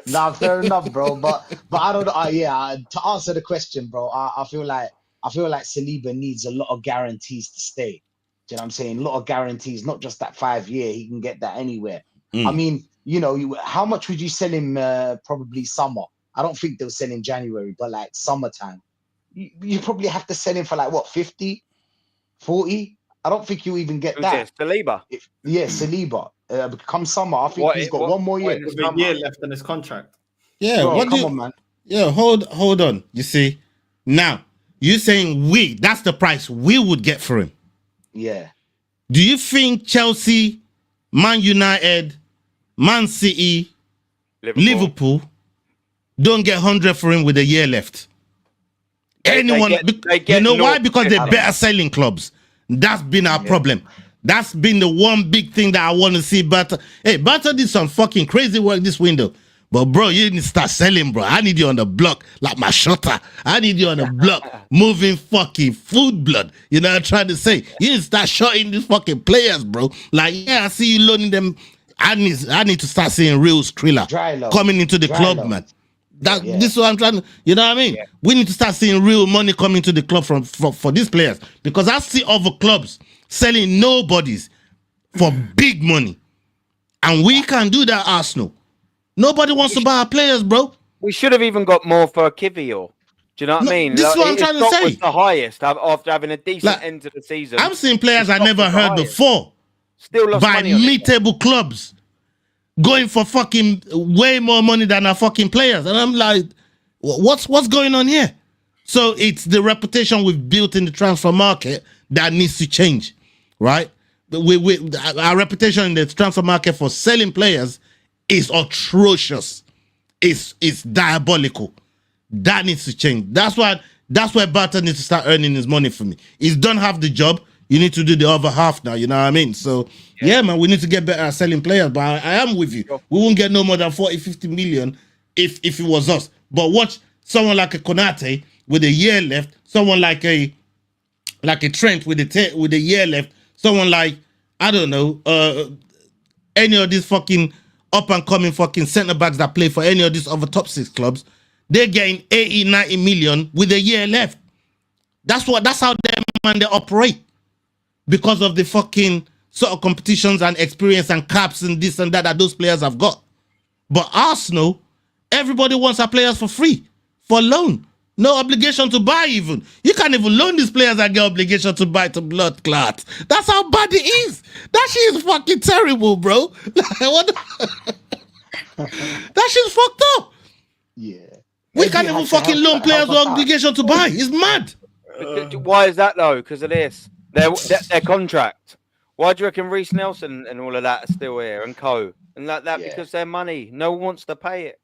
Nah, fair enough, bro. But I don't know. To answer the question, bro, I feel like Saliba needs a lot of guarantees to stay. Do you know what I'm saying? A lot of guarantees, not just that 5 year. He can get that anywhere. I mean, how much would you sell him? Probably summer. I don't think they'll sell in January, but like summertime, you probably have to sell him for like what 50, 40. I don't think you even get that. Saliba. Saliba. Come summer, I think he's got one more year. There's a year left in his contract. Yeah, bro, come on, man. Yeah, hold on. You see, now you're saying that's the price we would get for him. Yeah. Do you think Chelsea, Man United, Man City, Liverpool don't get 100 for him with a year left? Anyone? You know why? Because they're better selling clubs. That's been our problem. That's been the one big thing that I want to see. But hey, Barter did some fucking crazy work this window. But bro, you need to start selling, bro. I need you on the block like my shutter. I need you on the block moving fucking food blood. You know what I'm trying to say? You need to start shotting these fucking players, bro. Like, I see you loaning them. I need to start seeing real Skrilla coming into the club, man. This is what I'm trying to, you know what I mean? Yeah. We need to start seeing real money coming to the club for these players, because I see other clubs selling nobodies for big money, and we can't do that. Arsenal, nobody wants to buy our players, bro. We should have even got more for Kivior. Do you know what I mean? This is what I'm trying to say. Was the highest after having a decent end to the season. I'm seeing players I never heard before. Still lost by mid-table clubs. Going for fucking way more money than our fucking players. And I'm like, what's going on here? So it's the reputation we've built in the transfer market that needs to change, right? Our reputation in the transfer market for selling players is atrocious. It's diabolical. That needs to change. That's why Barton needs to start earning his money for me. He's done half the job. You need to do the other half now, you know what I mean? So, yeah, man, we need to get better at selling players. But I am with you. We won't get no more than 40, 50 million if it was us. But watch someone like a Konate with a year left, someone like a Trent with a year left, someone like, I don't know, any of these fucking up-and-coming fucking centre-backs that play for any of these other top 6 clubs. they're getting 80, 90 million with a year left. That's how they operate. Because of the fucking sort of competitions and experience and caps and this and that those players have got. But Arsenal, everybody wants our players for free, for loan. No obligation to buy even. You can't even loan these players and get obligation to buy to blood clots. That's how bad it is. That shit is fucking terrible, bro. That shit's fucked up. Yeah. We can't even fucking loan players with obligation to buy. It's mad. Why is that though? Because of this. Their contract. Why do you reckon Reece Nelson and all of that are still here and co? And like that because their money. No one wants to pay it.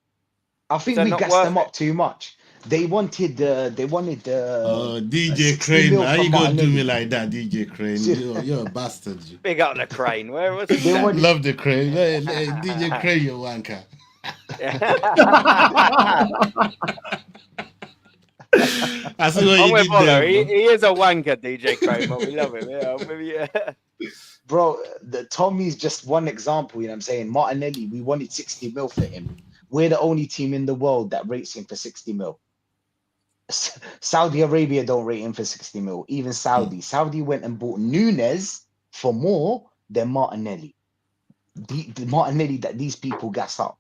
I think we gassed them up too much. They wanted DJ Crane. How you gonna do me like that, DJ Crane? You're a bastard. You. Big up the Crane. Where was he? Love the Crane. Hey, DJ Crane, you wanker. I see what you did there, he is a wanker, DJ Crane, but we love him. Yeah. Bro, Tommy's just one example, you know what I'm saying? Martinelli, we wanted 60 mil for him. We're the only team in the world that rates him for 60 mil. Saudi Arabia don't rate him for 60 mil. Even Saudi. Saudi went and bought Nunes for more than Martinelli. The Martinelli that these people gas up.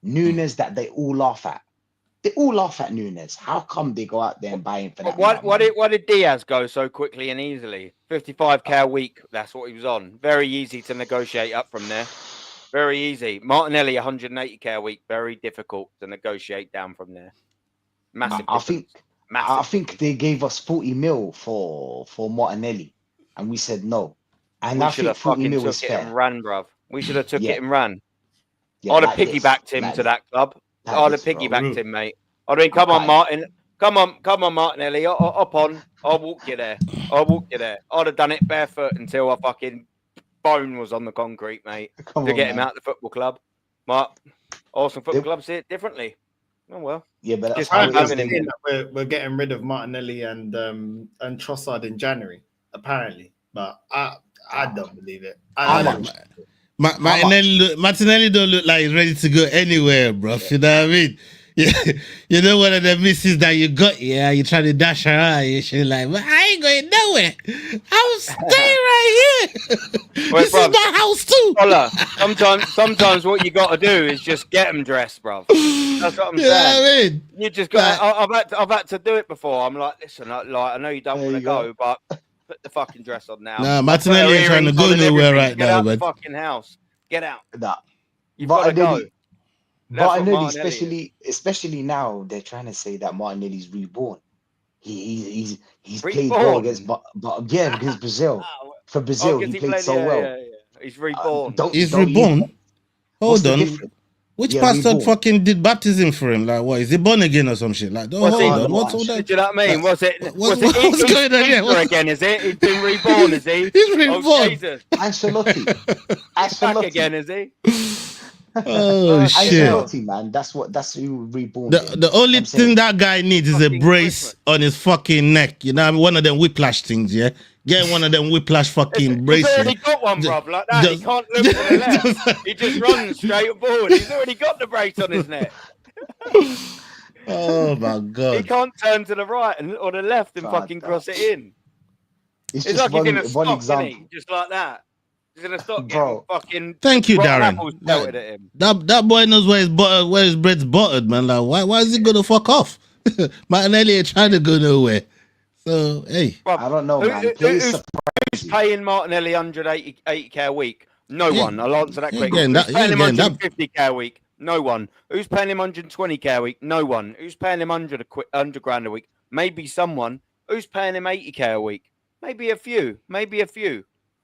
Nunes that they all laugh at. They all laugh at Nunes. How come they go out there and buy him for that? Why did Diaz go so quickly and easily? 55k a week. That's what he was on. Very easy to negotiate up from there. Very easy. Martinelli 180k a week. Very difficult to negotiate down from there. Massive. I think they gave us 40 mil for Martinelli, and we said no. And I think 40 mil was fair. Ran, bruv. We should have took it and ran. I'd have piggybacked him to that club. I'd have piggybacked him, mate. I'd mean, come on, Martin. Come on, Martinelli. Up on. I'll walk you there. I'd have done it barefoot until I fucking bone was on the concrete, mate, to get him out of the football club. Arsenal Football Club see it differently. Oh well. Yeah, but that's we're getting rid of Martinelli and Trossard in January, apparently. But I don't believe it. Martinelli don't look like he's ready to go anywhere, bro. Yeah. You know what I mean? You know one of the misses that you got, you try to dash her out, she's like, well, I ain't going nowhere. I'm staying right here. This is my house too. Sometimes what you got to do is just get them dressed, bro. That's what I'm saying. Know what I mean? You just got. I've had to do it before. I'm like, listen, I know you don't want to go, but put the fucking dress on now. Nah, Martinelli ain't trying to go nowhere right now, Get out but the fucking house. Get out. Nah. You've got to go. Martinelli, especially now, they're trying to say that Martinelli's reborn. He's played well against, against Brazil. For Brazil, he played so well. Yeah. He's reborn. He's reborn. Hold on. Which pastor fucking did baptism for him? Like, what? Is he born again or some shit? Like, hold on. What's all that? Do you know what I mean? What's going on here? Again, is it? He's been reborn, is he? He's reborn. Oh, Jesus. Ancelotti. Back again, is he? Oh shit! Ancelotti, man, that's who reborn. The only thing that guy needs is a brace on his fucking neck. You know, one of them whiplash things. Yeah, get one of them whiplash fucking braces. He's already got one, bruv, like that. He can't look to the left. He just runs straight forward. He's already got the brace on his neck. Oh my god! He can't turn to the right or the left and fucking cross it in. It's just like he's in a one stop, example. isn't he? Just like that. He's gonna stop Bro. fucking. Thank you, Darren. That boy knows where his bread's buttered, man. Like, why is he gonna fuck off? Martinelli ain't trying to go nowhere. So hey, I don't know, man. Who's paying Martinelli 180k a week? No one. I'll answer that quickly. Who's paying him 150k a week? No one. Who's paying him 120k a week? No one. Who's paying him 100 grand a week? Maybe someone. Who's paying him 80k a week? Maybe a few.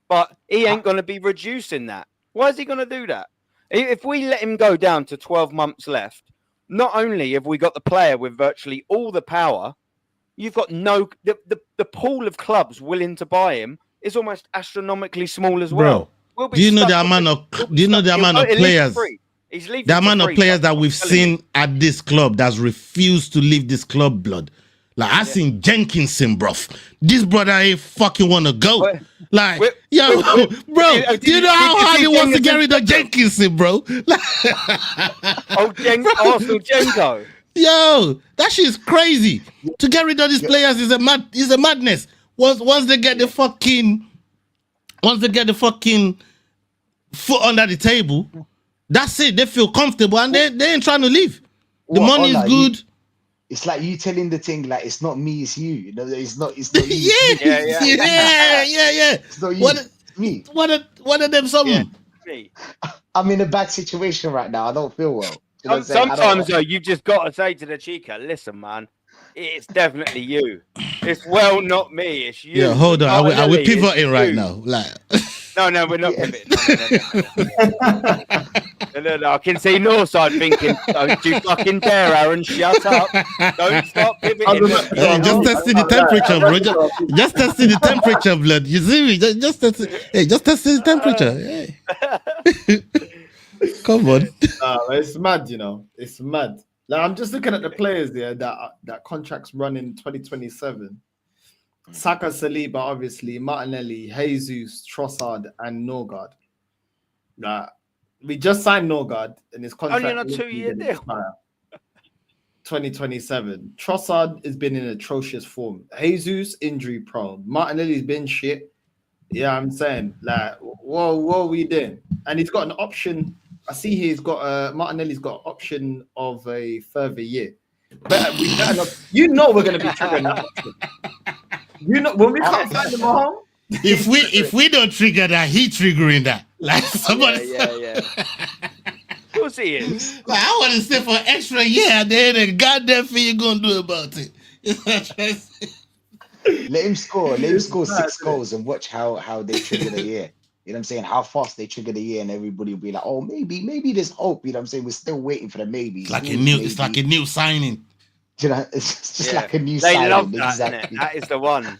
But he ain't going to be reducing that. Why is he going to do that? If we let him go down to 12 months left, not only have we got the player with virtually all the power, you've got the pool of clubs willing to buy him is almost astronomically small as well. Bro, do you know the amount of players? The amount of players that we've seen at this club that's refused to leave this club, blood. Like, I seen Jenkinson, bruv. This brother ain't fucking want to go. Bro, do you know how hard he wants to get rid of Jenkinson, bro? Arsenal Jenko. Yo, that shit is crazy. To get rid of these players is a madness. Once they get the fucking foot under the table, that's it. They feel comfortable and they ain't trying to leave. The money is good. It's like you telling the thing like it's not me, it's you. You know, it's not you. Yeah. It's not you, it's me. One of them something. Me. I'm in a bad situation right now. I don't feel well. You know what I'm saying? Sometimes though, you just got to say to the chica, listen, man, it's definitely you. It's not me. It's you. Yeah, hold on. Are we pivoting right you. now? Like, no, we're not pivoting. No. I can see Northside thinking, don't you fucking dare, Aaron, shut up. Don't stop pivoting. Just testing the temperature, bro. Just testing the temperature, blood. You see me? Just testing the temperature. Hey. Come on. It's mad, you know. It's mad. Like, I'm just looking at the players there that contracts run in 2027. Saka, Saliba, obviously, Martinelli, Jesus, Trossard, and Norgard. We just signed Norgard in his contract. Only on a 2-year deal. 2027. Trossard has been in atrocious form. Jesus, injury prone. Martinelli's been shit. Yeah, I'm saying, like, what are we doing? And he's got an option. I see he's got Martinelli's got an option of a further year. But we better not, we're going to be triggering that option. When we can't find him at home. If we don't trigger that, he triggering that. Like somebody. Yeah. Of course he is. Like, I want to stay for an extra year, and then the goddamn thing you gonna do about it. Let him score 6 goals and watch how they trigger the year. You know what I'm saying? How fast they trigger the year, and everybody will be like, oh, maybe there's hope. You know what I'm saying? We're still waiting for the maybe. It's like a new signing. You know, it's just like a new they signing. love that, exactly. That is the one.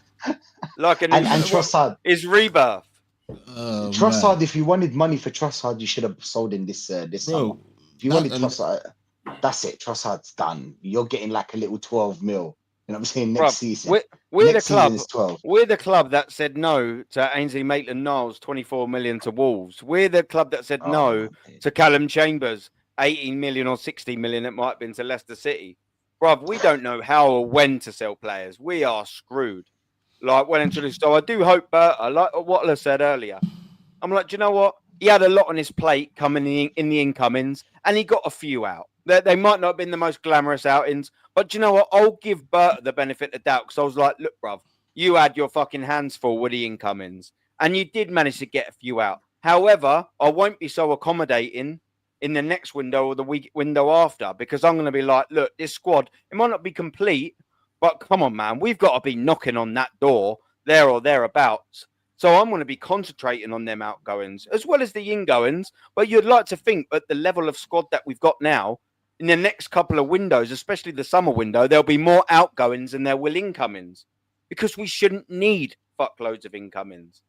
Like a new and Trossard is rebirth. Trossard, if you wanted money for Trossard, you should have sold him this summer. If you wanted Trossard, that's it. Trossard's done. You're getting like a little 12 mil. You know what I'm saying? Next season. We're next the club. Season is 12. We're the club that said no to Ainsley Maitland-Niles, 24 million to Wolves. We're the club that said no to Callum Chambers, 18 million or 60 million. It might have been to Leicester City. Bruv, we don't know how or when to sell players. We are screwed. Like, well into this. So I do hope Berta, like what I said earlier. I'm like, do you know what? He had a lot on his plate coming in the incomings, and he got a few out. They might not have been the most glamorous outings, but do you know what? I'll give Berta the benefit of the doubt because I was like, look, bruv, you had your fucking hands full with the incomings, and you did manage to get a few out. However, I won't be so accommodating in the next window or the window after, because I'm going to be like, look, this squad, it might not be complete, but come on, man, we've got to be knocking on that door there or thereabouts. So I'm going to be concentrating on them outgoings as well as the ingoings. But you'd like to think at the level of squad that we've got now, in the next couple of windows, especially the summer window, there'll be more outgoings than there will incomings, because we shouldn't need fuckloads of incomings.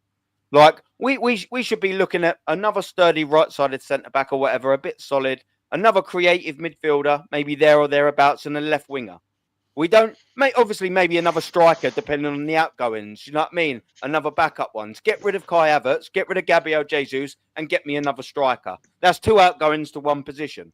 Like, we should be looking at another sturdy right-sided centre-back or whatever, a bit solid, another creative midfielder, maybe there or thereabouts, and a left winger. We don't, obviously maybe another striker, depending on the outgoings, you know what I mean? Another backup ones. Get rid of Kai Havertz, get rid of Gabriel Jesus, and get me another striker. That's 2 outgoings to 1 position.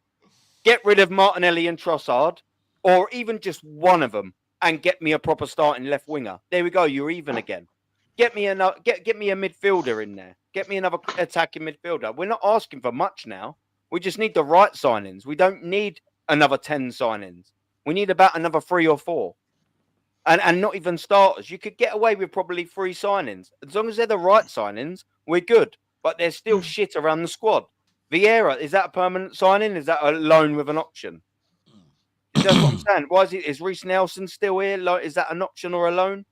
Get rid of Martinelli and Trossard, or even just one of them, and get me a proper starting left winger. There we go, you're even again. Get me another, get me a midfielder in there. Get me another attacking midfielder. We're not asking for much now. We just need the right signings. We don't need another 10 signings. We need about another 3 or 4. And not even starters. You could get away with probably 3 signings. As long as they're the right signings, we're good. But there's still shit around the squad. Vieira, is that a permanent signing? Is that a loan with an option? That's what I'm saying. Why is Reece Nelson still here? Like, is that an option or a loan?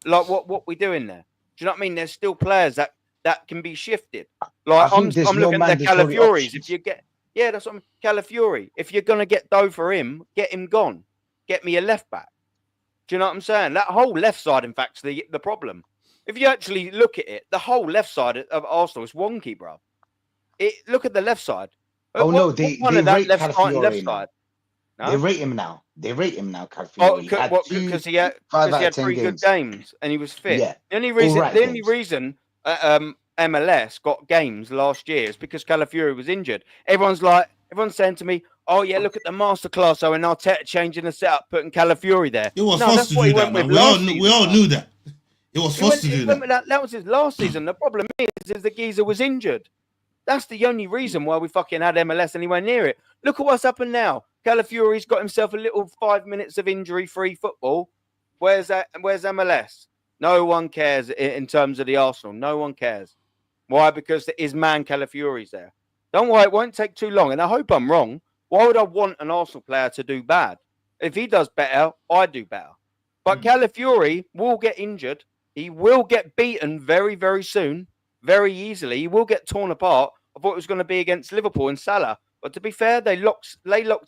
Like, what we doing there? Do you know what I mean? There's still players that can be shifted. Like, I'm looking at the Calafiori's. If you get, that's what I'm Calafiori. If you're gonna get dough for him, get him gone. Get me a left back. Do you know what I'm saying? That whole left side, in fact, is the problem. If you actually look at it, the whole left side of Arsenal is wonky, bro. Look at the left side. They rate Calafiori now. No? They rate him now. Calafiori. Because he had 3 good games and he was fit. Yeah. The only reason MLS got games last year is because Calafiori was injured. Everyone's saying to me, oh yeah, look at the masterclass. Oh, and Arteta changing the setup, putting Calafiori there. It was No, forced that's to what do he that, went man. with last We season, all bruv. knew that. It was He forced went, to he do went that. with that was his last season. The problem is the geezer was injured. That's the only reason why we fucking had MLS anywhere near it. Look at what's happened now. Calafiori's got himself a little 5 minutes of injury-free football. Where's that? Where's MLS? No one cares in terms of the Arsenal. No one cares. Why? Because his man Calafiori's there. Don't worry, it won't take too long. And I hope I'm wrong. Why would I want an Arsenal player to do bad? If he does better, I do better. But Calafiori will get injured. He will get beaten very, very soon, very easily. He will get torn apart. I thought it was going to be against Liverpool and Salah. But to be fair, they locked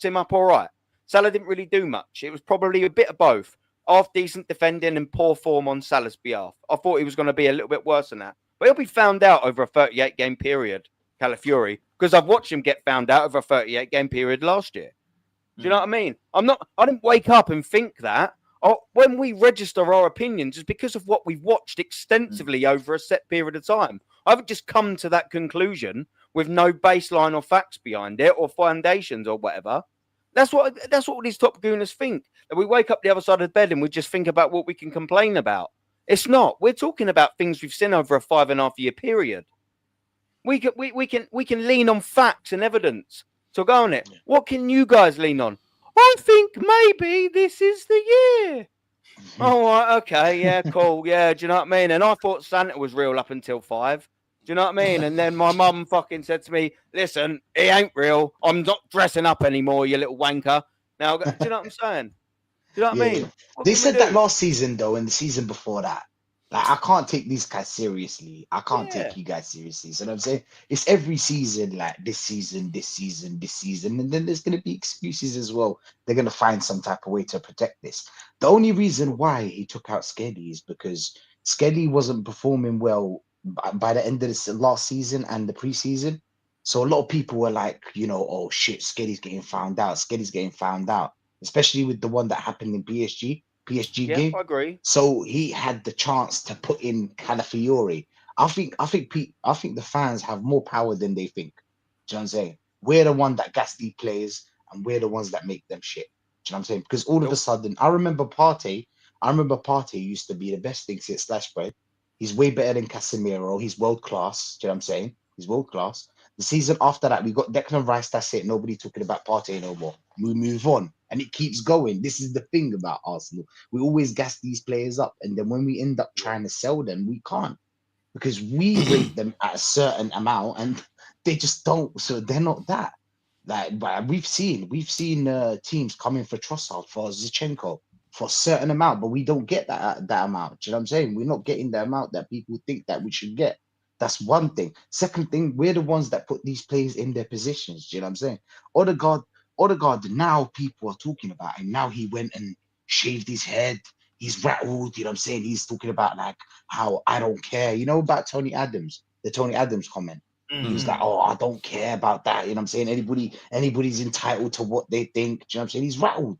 him up all right. Salah didn't really do much. It was probably a bit of both. Half decent defending and poor form on Salah's behalf. I thought he was going to be a little bit worse than that. But he'll be found out over a 38-game period, Calafiori, because I've watched him get found out over a 38-game period last year. Do you know what I mean? I didn't wake up and think that. When we register our opinions, it's because of what we've watched extensively over a set period of time. I haven't just come to that conclusion with no baseline or facts behind it or foundations or whatever. That's what these top gooners think. That we wake up the other side of the bed and we just think about what we can complain about. It's not. We're talking about things we've seen over a 5.5 year period. We can lean on facts and evidence. So go on it. What can you guys lean on? I think maybe this is the year. Oh, right, okay, yeah, cool, yeah. Do you know what I mean? And I thought Santa was real up until 5. Do you know what I mean? And then my mum fucking said to me, "Listen, he ain't real. I'm not dressing up anymore, you little wanker." Now, do you know what I'm saying? Do you know what I mean? What They can we said that do? last season though, and the season before that. Like, I can't take these guys seriously. I can't Yeah. take you guys seriously. So what I'm saying, it's every season, like this season, and then there's gonna be excuses as well. They're gonna find some type of way to protect this. The only reason why he took out Skelly is because Skelly wasn't performing well by the end of this last season and the preseason. So a lot of people were like, oh shit, Skelly's getting found out. Skelly's getting found out, especially with the one that happened in PSG Yeah, game. I agree. So he had the chance to put in Calafiori. I think the fans have more power than they think. Do you know what I'm saying? We're the one that gas these players, and we're the ones that make them shit. Do you know what I'm saying? Because all of a sudden, I remember Partey used to be the best thing since sliced bread. He's way better than Casemiro. He's world class. Do you know what I'm saying? He's world class. The season after that, we got Declan Rice. That's it. Nobody talking about Partey no more. We move on, and it keeps going. This is the thing about Arsenal. We always gas these players up, and then when we end up trying to sell them, we can't because we rate them at a certain amount, and they just don't. So they're not that. Like, but we've seen teams coming for Trossard, for Zichenko, for a certain amount, but we don't get that amount. Do you know what I'm saying? We're not getting the amount that people think that we should get. That's one thing. Second thing, we're the ones that put these players in their positions. Do you know what I'm saying? Odegaard, now people are talking about him. Now he went and shaved his head. He's rattled. You know what I'm saying? He's talking about like how I don't care. You know about Tony Adams, the Tony Adams comment. He was like, oh, I don't care about that. You know what I'm saying? Anybody's entitled to what they think. Do you know what I'm saying? He's rattled.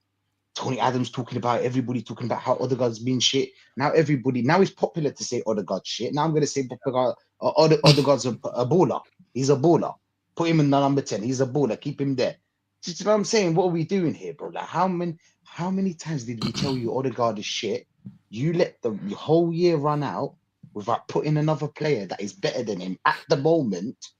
Tony Adams talking about everybody talking about how Odegaard's been shit. Now it's popular to say Odegaard shit. Now I'm gonna say Odegaard's a baller. He's a baller. Put him in the number 10. He's a baller. Keep him there. Do you know what I'm saying? What are we doing here, bro? Like how many times did we tell you Odegaard is shit? You let the whole year run out without putting another player that is better than him at the moment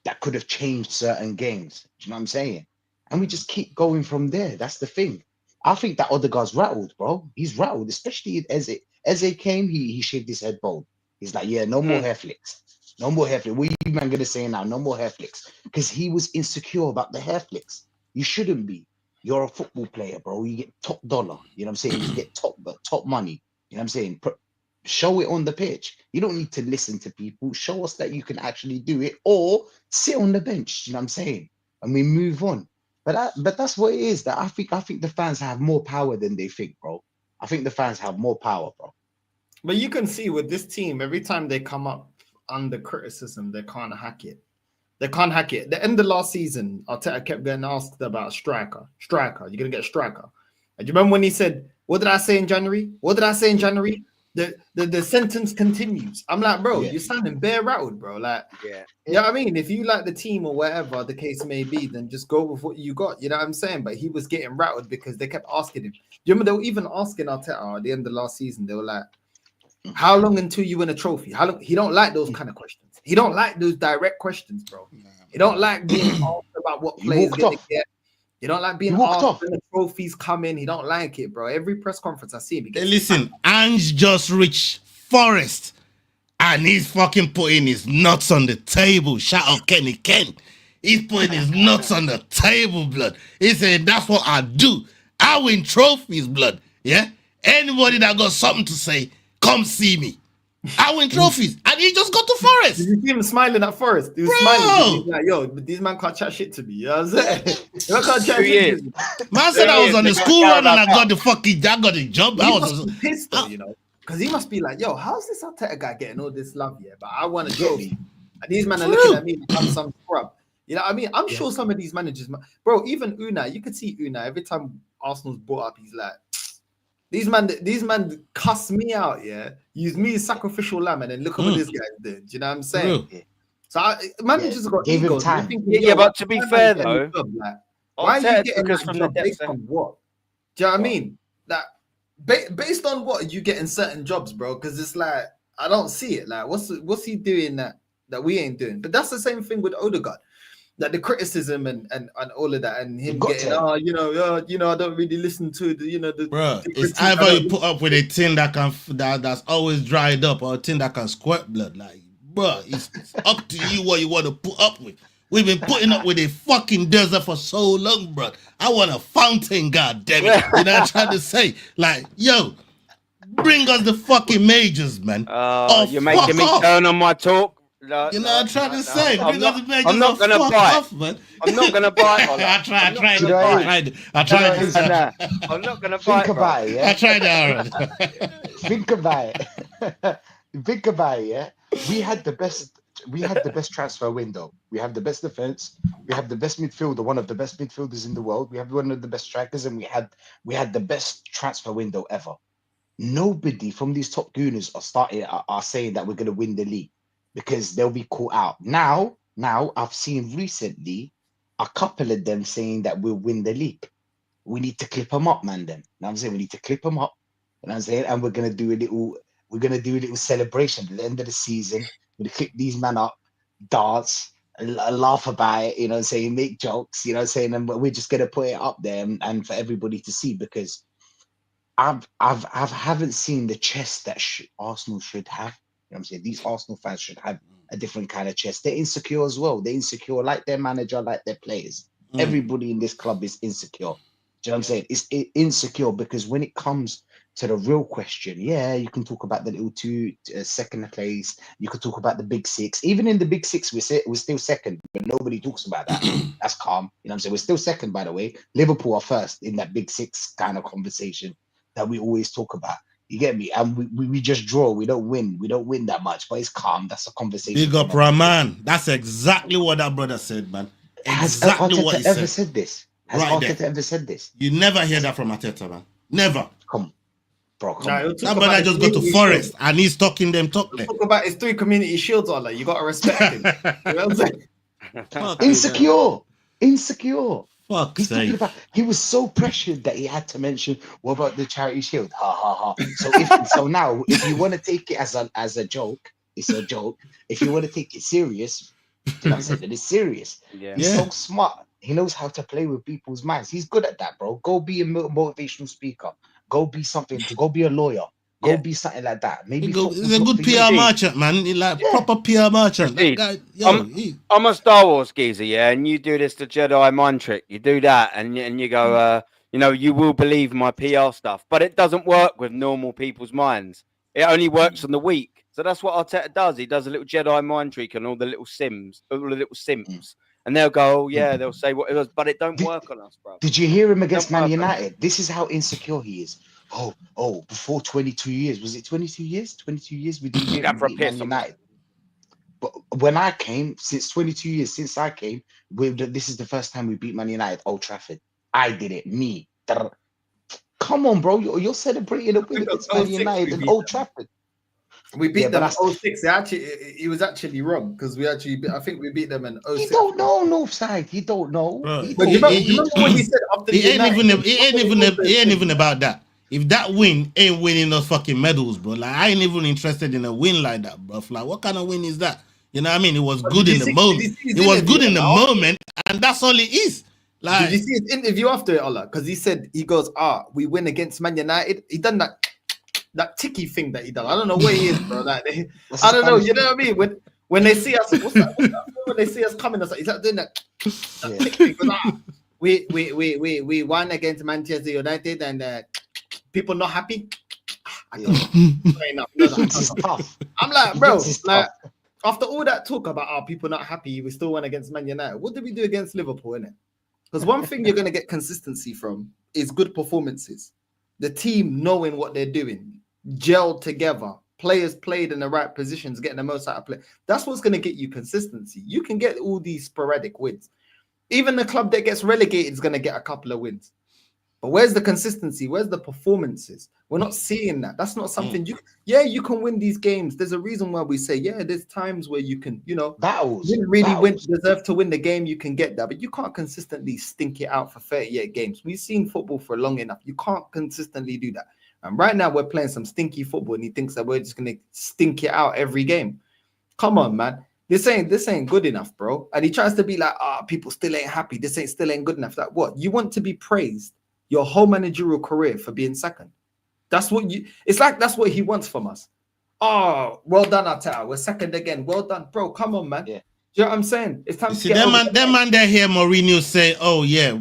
that could have changed certain games. Do you know what I'm saying? And we just keep going from there. That's the thing. I think that Odegaard's rattled, bro. He's rattled, especially as Eze came, he shaved his head bald. He's like, yeah, no more hair flicks. No more hair flicks. What are you man gonna say now? No more hair flicks. Because he was insecure about the hair flicks. You shouldn't be. You're a football player, bro. You get top dollar. You know what I'm saying? You get top money. You know what I'm saying? Show it on the pitch. You don't need to listen to people. Show us that you can actually do it, or sit on the bench. You know what I'm saying? And we move on. But that's what it is. That I think the fans have more power than they think, bro. I think the fans have more power, bro. But you can see with this team, every time they come up under criticism, they can't hack it. They can't hack it. At the end of last season, Arteta kept getting asked about striker. You're gonna get a striker. And do you remember when he said, "What did I say in January? What did I say in January? the sentence continues. I'm like, bro, Yeah. you're sounding bare rattled, bro. Like, Yeah. you know what I mean? If you like the team or whatever the case may be, then just go with what you got. You know what I'm saying? But he was getting rattled because they kept asking him. Do you remember they were even asking Arteta at the end of last season? They were like, how long until you win a trophy? How long? He don't like those kind of questions. He don't like those direct questions, bro. He don't like being asked about what He players walked gonna off. get. He don't like being He walked asked off. when the trophies come in. He don't like it, bro. Every press conference I see him, he Hey, gets listen, Ange just reached Forest and he's fucking putting his nuts on the table. Shout out Kenny Ken. He's putting his nuts on the table, blood. He said, that's what I do. I win trophies, blood. Yeah? Anybody that got something to say, come see me. I win trophies. And he just got to Forest. Did you see him smiling at Forest? He was Bro! smiling. He was like, yo, but these man can't chat shit to me. You know what I'm saying? They can't chat Who shit is? to me. Man said I was on the They school care run and I about got the job. He I must was be pissed though, you know, because he must be like, yo, how's this Arteta guy getting all this love here? But I want a trophy. And these men are looking at me like I'm some scrub. You know what I mean? I'm sure some of these managers, bro, even Unai, you could see Unai every time Arsenal's brought up, he's like, these man cuss me out, yeah. Use me as sacrificial lamb, and then look at what this guy's doing. Do you know what I'm saying? Real. So managers got Gave him egos. time. Thinking, Yeah, yo, but to be why am I fair, getting the though, job? Like, why are you Arteta getting took us that from the job depths based of- on what? Do you know what I mean? That based on what you get in certain jobs, bro? Because it's like I don't see it. Like, what's he doing that we ain't doing? But that's the same thing with Odegaard. Like the criticism and all of that, and him got getting, to. I don't really listen to the Bro, the it's critique. I either don't you put up with a thing that's always dried up or a thing that can squirt blood. Like, bro, it's up to you what you want to put up with. We've been putting up with a fucking desert for so long, bro. I want a fountain, god damn it. You know what I'm trying to say? Like, yo, bring us the fucking majors, man. You're making me turn on my talk. No, You know what I'm trying to say? I'm Bring us the majors. I'm not gonna fuck bite. off, man. I'm not gonna bite. Ola. I tried. I'm not You know what it gonna is? I tried this. Nah, I'm not gonna bite. Think about it, yeah. I tried Aaron. Think about it. Think about it, yeah. We had the best transfer window. We have the best defense. We have the best midfielder, one of the best midfielders in the world. We have one of the best strikers, and we had the best transfer window ever. Nobody from these top gooners are saying that we're gonna win the league because they'll be caught out. Now I've seen recently a couple of them saying that we'll win the league. We need to clip them up, man. Them. You know what I'm saying? We need to clip them up. You know what I'm saying? And we're gonna do a little celebration at the end of the season. We're gonna clip these men up, dance, laugh about it, you know what I'm saying, make jokes, you know what I'm saying, and we're just gonna put it up there and for everybody to see because I haven't seen the chest that Arsenal should have. You know what I'm saying? These Arsenal fans should have a different kind of chest. They're insecure as well. They're insecure like their manager, like their players. Everybody in this club is insecure. Do you know what I'm saying? It's insecure because when it comes to the real question, yeah, you can talk about the little second place. You could talk about the big six. Even in the big six, we're still second, but nobody talks about that. That's calm. You know what I'm saying? We're still second, by the way. Liverpool are first in that big six kind of conversation that we always talk about. You get me? And we just draw. We don't win. We don't win that much, but it's calm. That's a conversation. Big up Rahman. That's exactly what that brother said, man. Exactly Has what he Arteta ever said. said this? Has Right Arteta there. ever said this? You never hear that from Arteta, man. Never. Come, bro. Come Nah, on. he'll talk That about brother his just go to community Forest shield. and he's talking them talk there. Talk about his 3 community shields, all that. You gotta respect him. You know what I'm saying? Fuck you, man. Insecure. Fuck He's talking sake. about. He was so pressured that he had to mention what about the charity shield? Ha ha ha. So now, if you want to take it as a joke, it's a joke. If you want to take it serious, you know what I'm saying? Then it's serious. Yeah. He's Yeah. so smart. He knows how to play with people's minds. He's good at that, bro. Go be a motivational speaker. Go be something. Go be a lawyer. Go Yeah. be something like that. Maybe He's football's a not good for you. PR merchant, man. He like Yeah. proper PR merchant. That Indeed. guy, yo, I'm a Star Wars geezer, yeah, and you do this, the Jedi mind trick. You do that, and you go, you will believe my PR stuff, but it doesn't work with normal people's minds. It only works on the weak. So that's what Arteta does. He does a little Jedi mind trick on all the little simps, and they'll go, oh, yeah, they'll say what it was, but it don't work on us, bro. Did you hear him against Don't Man work on us. United? This is how insecure he is. Oh, before 22 years. Was it 22 years? 22 years we didn't That for a beat Man piss, United. But when I came, since 22 years since I came, this is the first time we beat Man United, Old Trafford. I did it, me. Come on, bro. You're celebrating a win think of against Man 06 United we and beat Old them. Trafford. We beat Yeah, but them in that's- 06. He was actually wrong because I think we beat them in 06. He don't know Northside. He don't know. Bro, He But don't you know. remember when he said after It ain't United, it ain't even about that. If that win ain't winning those fucking medals, bro, like I ain't even interested in a win like that, bro. Like, what kind of win is that? You know what I mean? It was good in the moment. It was good in the moment, and that's all it is. Like, did you see his interview after it, Ola? Because he goes, we win against Man United. He done that ticky thing that he done. I don't know where he is, bro. Like, That's I don't know. Spanish You know what I mean? When they see us, what's that? When they see us coming, he's like doing that tick thing. We won against Manchester United, and people not happy. Defense is tough. I'm like, bro, Defense is like tough. after all that talk about people not happy, we still won against Man United. What did we do against Liverpool, innit? Because one thing you're gonna get consistency from is good performances. The team knowing what they're doing, gelled together, players played in the right positions, getting the most out of play. That's what's gonna get you consistency. You can get all these sporadic wins. Even the club that gets relegated is gonna get a couple of wins. But where's the consistency? Where's the performances? We're not seeing that. That's not something you can win these games. There's a reason why we say, there's times where you can, Battles. didn't really deserve to win the game. You can get that, but you can't consistently stink it out for 38 games. We've seen football for long enough. You can't consistently do that. And right now we're playing some stinky football, and he thinks that we're just gonna stink it out every game. Come on, man. This ain't good enough, bro. And he tries to be like, people still ain't happy. This still ain't good enough. Like, what? You want to be praised your whole managerial career for being second? That's what what he wants from us. Oh, well done, Arteta. We're second again. Well done, bro. Come on, man. Yeah. You know what I'm saying? It's time to see, get that man there here, Mourinho say, oh yeah,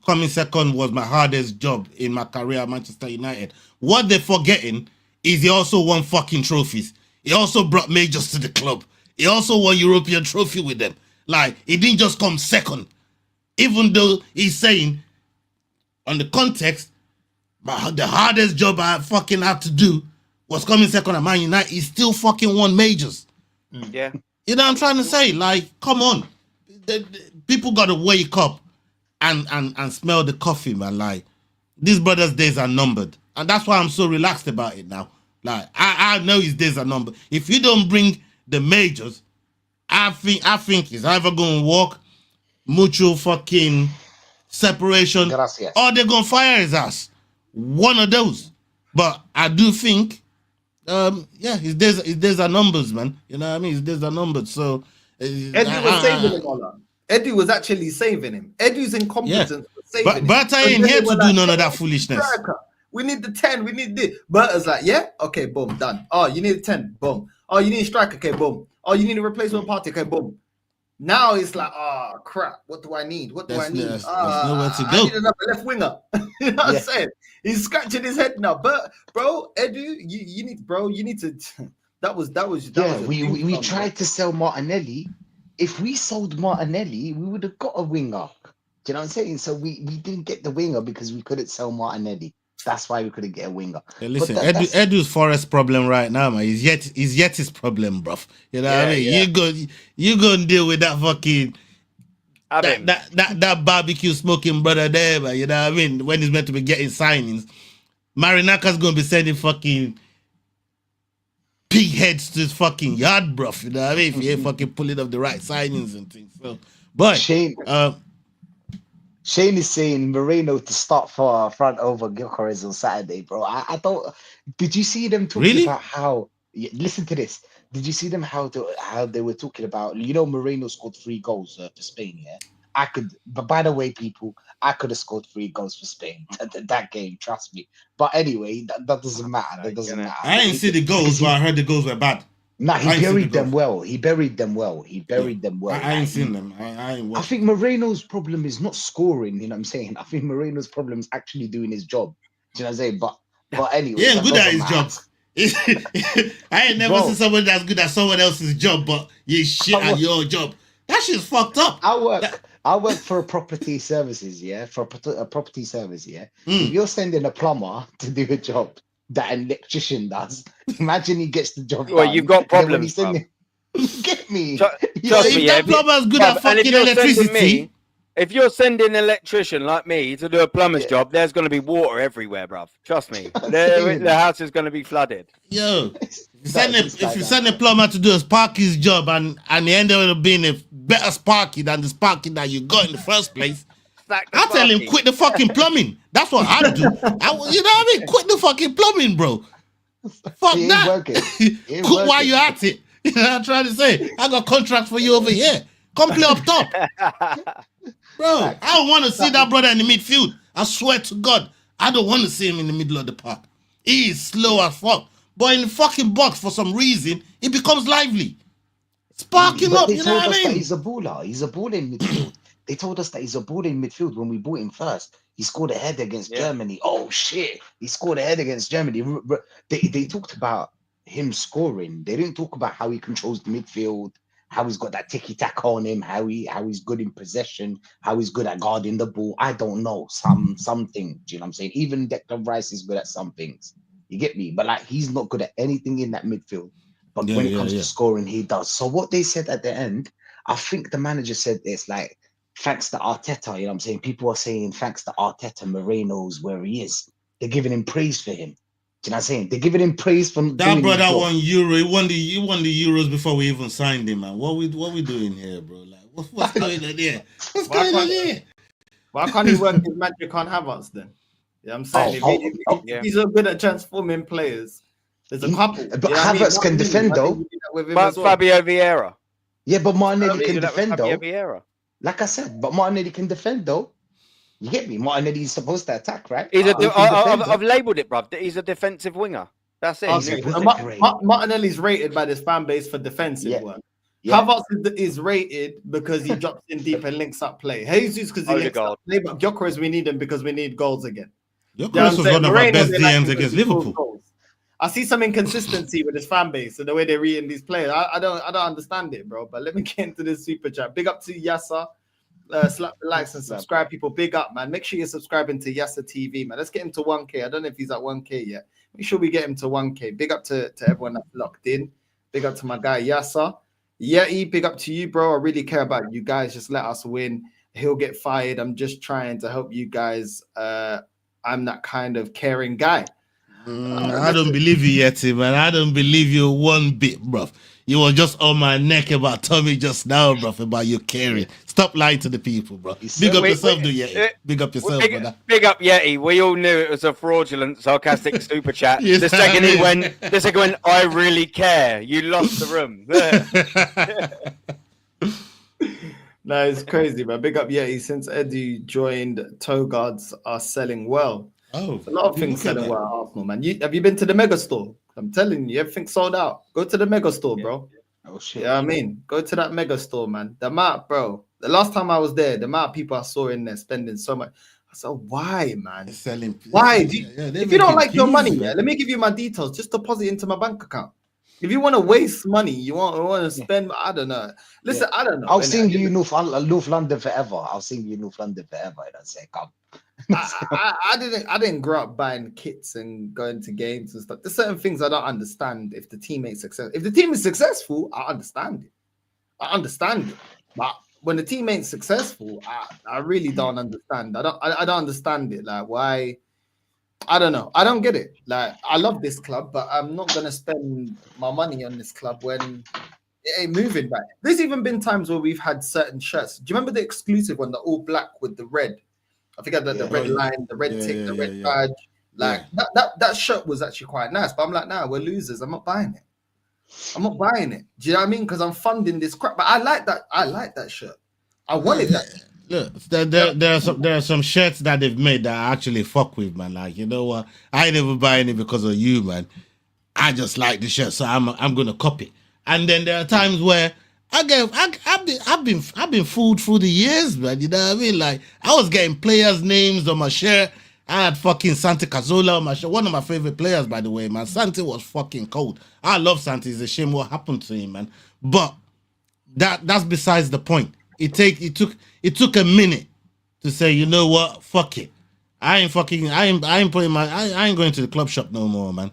coming second was my hardest job in my career at Manchester United. What they're forgetting is he also won fucking trophies. He also brought majors to the club. He also won European trophy with them. Like, he didn't just come second. Even though he's saying, on the context, the hardest job I fucking had to do was coming second at Man United. He still fucking won majors. Yeah. You know what I'm trying to say? Like, come on. People got to wake up and smell the coffee, man. Like, these brothers' days are numbered. And that's why I'm so relaxed about it now. Like, I know his days are numbered. If you don't bring the majors, I think he's either going to walk mutual fucking separation, Gracias. or they're going to fire his ass. One of those. But I do think, his days are numbers, man. You know what I mean? His days are numbered. So Edu was saving him, Ola. Edu was actually saving him. Edu's incompetence was saving him. But I ain't here to do none of that foolishness. We need the 10. We need this. Berta's like, okay, boom, done. Oh, you need a 10, boom. Oh, you need a striker, okay, boom. Oh, you need a replacement party, okay, boom. Now it's like, crap. What do I need? What do I need? There's nowhere to go. I need another left winger. You know what I'm saying? He's scratching his head now. But bro, Edu, you need to. That was. We tried to sell Martinelli. If we sold Martinelli, we would have got a winger. Do you know what I'm saying? So we didn't get the winger because we couldn't sell Martinelli. That's why we couldn't get a winger. Hey, listen, Edu's Forest problem right now, man. He's yet his problem, bruv. You know what I mean? Yeah. You go and deal with that fucking that barbecue smoking brother there, man. You know what I mean? When he's meant to be getting signings, Marinaka's gonna be sending fucking pig heads to his fucking yard, bruv. You know what I mean? If he ain't fucking pulling up the right signings and things. So, but Shane is saying Moreno to start for front over Gyökeres on Saturday, bro. I don't. Did you see them talking about how? Listen to this. Did you see them how they were talking about? Moreno scored 3 goals for Spain. Yeah, I could. But by the way, people, I could have scored 3 goals for Spain that game. Trust me. But anyway, that doesn't matter. That doesn't matter. I didn't see the goals, but I heard the goals were bad. Nah, he buried them well. He buried them well. I ain't seen them. I think Moreno's problem is not scoring, you know what I'm saying? I think Moreno's problem is actually doing his job. Do you know what I'm saying? But anyway. Yeah, good at his job. I ain't never seen someone that's good at someone else's job, but you shit at your job. That shit's fucked up. I work for a property services, for a property service, If you're sending a plumber to do a job that an electrician does, imagine he gets the job done. Well, you've got problems. Get me. If that plumber's good at fucking electricity, If you're sending an electrician like me to do a plumber's Yeah. job, there's going to be water everywhere, bruv. Trust me. I'm The saying. house is going to be flooded. Yo, if you That's just send a plumber to do a Sparky's job and he ended up being a better Sparky than the Sparky that you got in the first place, Sack the I tell him Sparky. quit the fucking plumbing. That's what I'd do. You know what I mean? Quit the fucking plumbing, bro. Fuck It ain't that. working. It ain't Quit while working. you at it. You know what I'm trying to say? I got contracts for you over here. Come play up top. Bro, I don't want to see that brother in the midfield. I swear to God, I don't want to see him in the middle of the park. He is slow as fuck. But in the fucking box, for some reason, he becomes lively. Sparking But up, they you know told what I us that mean? he's a baller. He's a baller in midfield. They told us that he's a baller in midfield when we bought him first. He scored a head against Yeah. Germany. Oh shit! He scored a head against Germany. They talked about him scoring. They didn't talk about how he controls the midfield, how he's got that tiki taka on him, how he's good in possession, how he's good at guarding the ball. I don't know something. Do you know what I'm saying? Even Declan Rice is good at some things. You get me? But like he's not good at anything in that midfield. But Yeah, when it yeah, comes yeah. to scoring, he does. So what they said at the end, I think the manager said it's like thanks to Arteta. You know what I'm saying? People are saying thanks to Arteta, Moreno's where he is. They're giving him praise for him. Do you know what I'm saying? They're giving him praise for That doing his brother job. won Euro. He won the Euros before we even signed him, man. What we doing here, bro? Like, what's going on here? What's Why going on can't- here? Why can't he work his magic on Havertz then? Yeah, I'm saying if yeah. he's so good at transforming players, there's a couple. But you know what I mean? Havertz can defend, I think though. we do that with him But as well. Fabio Vieira. Yeah, but Martinelli We can do that with defend Fabio though. Vieira. Like I said, but Martinelli can defend though. You get me? Martinelli is supposed to attack, right? He's He can defend, I've labelled it, bruv. He's a defensive winger. That's it. Okay, He's so a great- Martinelli's rated by this fan base for defensive Yeah. work. Yeah. Havertz is rated because he drops in deep and links up play. Jesus because he links Odegaard. up play, but Gyökeres we need him because we need goals again. Your You know what Chris I'm was saying? one of our Moreno, best they like DMs him against because he scores Liverpool. goals. I see some inconsistency with his fan base and the way they're reading these players. I don't understand it, bro. But let me get into this super chat. Big up to Yasser. Slap the likes and subscribe, people. Big up, man. Make sure you're subscribing to Yasser TV, man. Let's get him to 1K. I don't know if he's at 1K yet. Make sure we get him to 1K. Big up to everyone that's locked in. Big up to my guy Yasser. Yeti, big up to you, bro. I really care about you guys. Just let us win. He'll get fired. I'm just trying to help you guys. I'm that kind of caring guy. I don't believe you yet, man. I don't believe you one bit, bruv. You were just on my neck about Tommy just now, bruv, about your caring. Stop lying to the people, bro. Big up Wait, yourself, wait, do Yeti. Big up yourself, brother. Big up Yeti. We all knew it was a fraudulent, sarcastic super chat. Yes, The second he I mean- went, I really care. You lost the room. No, it's crazy, man. Big up Yeti. Since Edu joined, toe guards are selling well. Oh, A lot of things selling well at Arsenal, man. Have you been to the mega store? I'm telling you, everything's sold out. Go to the mega store, bro. Oh shit. Yeah, I mean, go to that mega store, man. The amount, bro. The last time I was there, the amount of people I saw in there spending so much. I said, why, man? They're selling. Why? They're If you don't making like your peas, money, man. yeah, let me give you my details. Just deposit into my bank account. If you want to waste money, you want to spend. I don't know. Listen, I don't know. I'll innit? sing you North London forever. I'll sing you North London forever. And say, come. I didn't grow up buying kits and going to games and stuff. There's certain things I don't understand. If the team ain't successful, if the team is successful, I understand it. But when the team ain't successful, I really don't understand. I don't understand it. Like why? I don't know. I don't get it. Like I love this club, but I'm not gonna spend my money on this club when it ain't moving back. There's even been times where we've had certain shirts. Do you remember the exclusive one, the all black with the red? I forget that the red line, the red tick, the red badge. Like that shirt was actually quite nice, but I'm like, nah, we're losers. I'm not buying it. Do you know what I mean? Because I'm funding this crap. But I like that shirt. I wanted that. Look, there are some shirts that they've made that I actually fuck with, man. Like, you know what? I ain't never buying it because of you, man. I just like the shirt, so I'm gonna copy. And then there are times where I've been fooled through the years, man. You know what I mean? Like I was getting players' names on my shirt. I had fucking Santi Cazorla on my shirt. One of my favorite players, by the way, man. Santi was fucking cold. I love Santi. It's a shame what happened to him, man. But that's besides the point. It took a minute to say, you know what, fuck it. I ain't going to the club shop no more, man.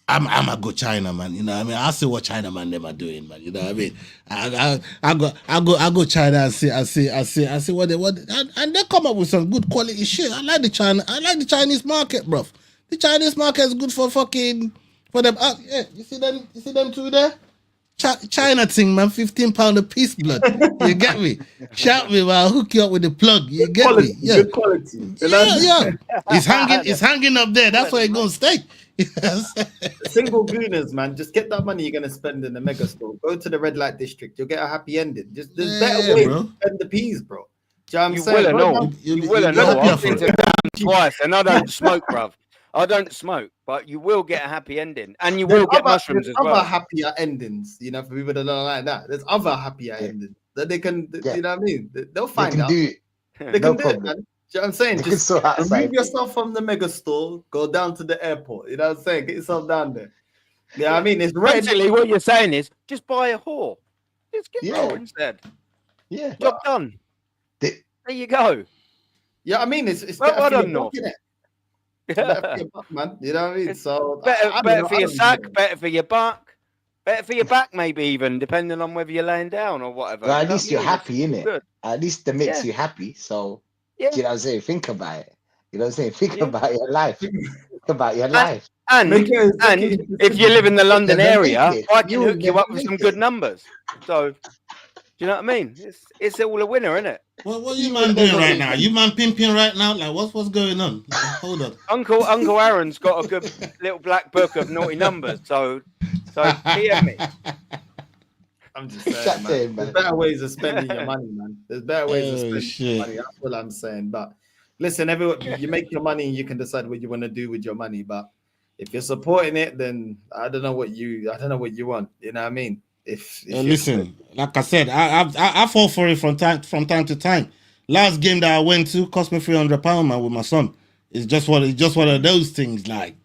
I'm a good China man, you know what I mean? I see what China man them are doing, man. You know what I mean? I go China and see what and they come up with some good quality shit. I like the Chinese market, bro. The Chinese market is good for them. Yeah, you see them two there? China thing, man, £15 a piece, blood. You get me? Shout me, man. I'll hook you up with the plug. You get Quality, me? Yeah. good quality. Yeah. It's hanging up there. That's where it's gonna stay. Yes. Single gooners, man. Just get that money you're gonna spend in the mega store. Go to the red light district. You'll get a happy ending. Just there's better ways to spend the peas, bro. Do you know what I'm You saying? will know. You will know. I've been to damn twice, and I don't smoke, bruv. I don't smoke, but you will get a happy ending, and you will get mushrooms as well. Other happier endings, you know, for people that don't like that. There's other happier endings that they can, you know what I mean? They'll find out. Do it. They can do it, man. Do you know what I'm saying? They Just remove yourself from the mega store, go down to the airport. You know what I'm saying? Get yourself down there. Yeah, I mean, it's red. Basically, what you're saying is just buy a whore. Just get raw instead. Yeah. Job done. There you go. Yeah, I mean, it's well done, North. Better for your buck, man. You know what I mean? So better for your sack, better for your buck, better for your back, maybe even depending on whether you're laying down or whatever. Well, at least you're happy, innit? Good. At least it makes you happy. So, yeah. You know what I'm saying? Think about it. You know what I'm saying? Think about your life. Think about your life. And if you live in the London area, I can hook you up with some good numbers. So, do you know what I mean? It's all a winner, isn't it? What you man doing right now? You man pimping right now? Like what's going on? Hold on. Uncle Aaron's got a good little black book of naughty numbers. So PM me. I'm just saying, man. There's better ways of spending your money, man. There's better ways of spending your money. That's what I'm saying. But listen, you make your money and you can decide what you want to do with your money. But if you're supporting it, then I don't know what you want. You know what I mean? Listen, like I said, I fall for it from time to time. Last game that I went to cost me £300, man, with my son. It's just one of those things. Like,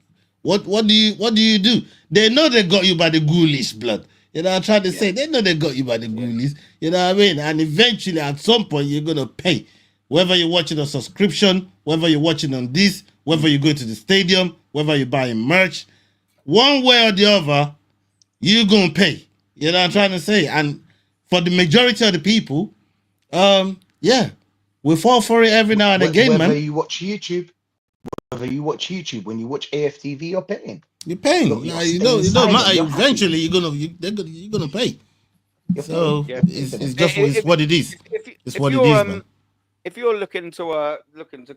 what do you do? They know they got you by the ghoulish, blood. You know, I'm trying to say they know they got you by the ghoulies. You know what I mean? And eventually, at some point, you're gonna pay. Whether you're watching a subscription, whether you're watching on this, whether you go to the stadium, whether you're buying merch, one way or the other, you're gonna pay. You know what I'm trying to say? And for the majority of the people, we fall for it every now and again, man. Whether you watch YouTube, when you watch AFTV, you're paying. You're paying. It don't matter. Eventually, you're gonna pay. So it's what it is. It's what it is, man. If you're looking to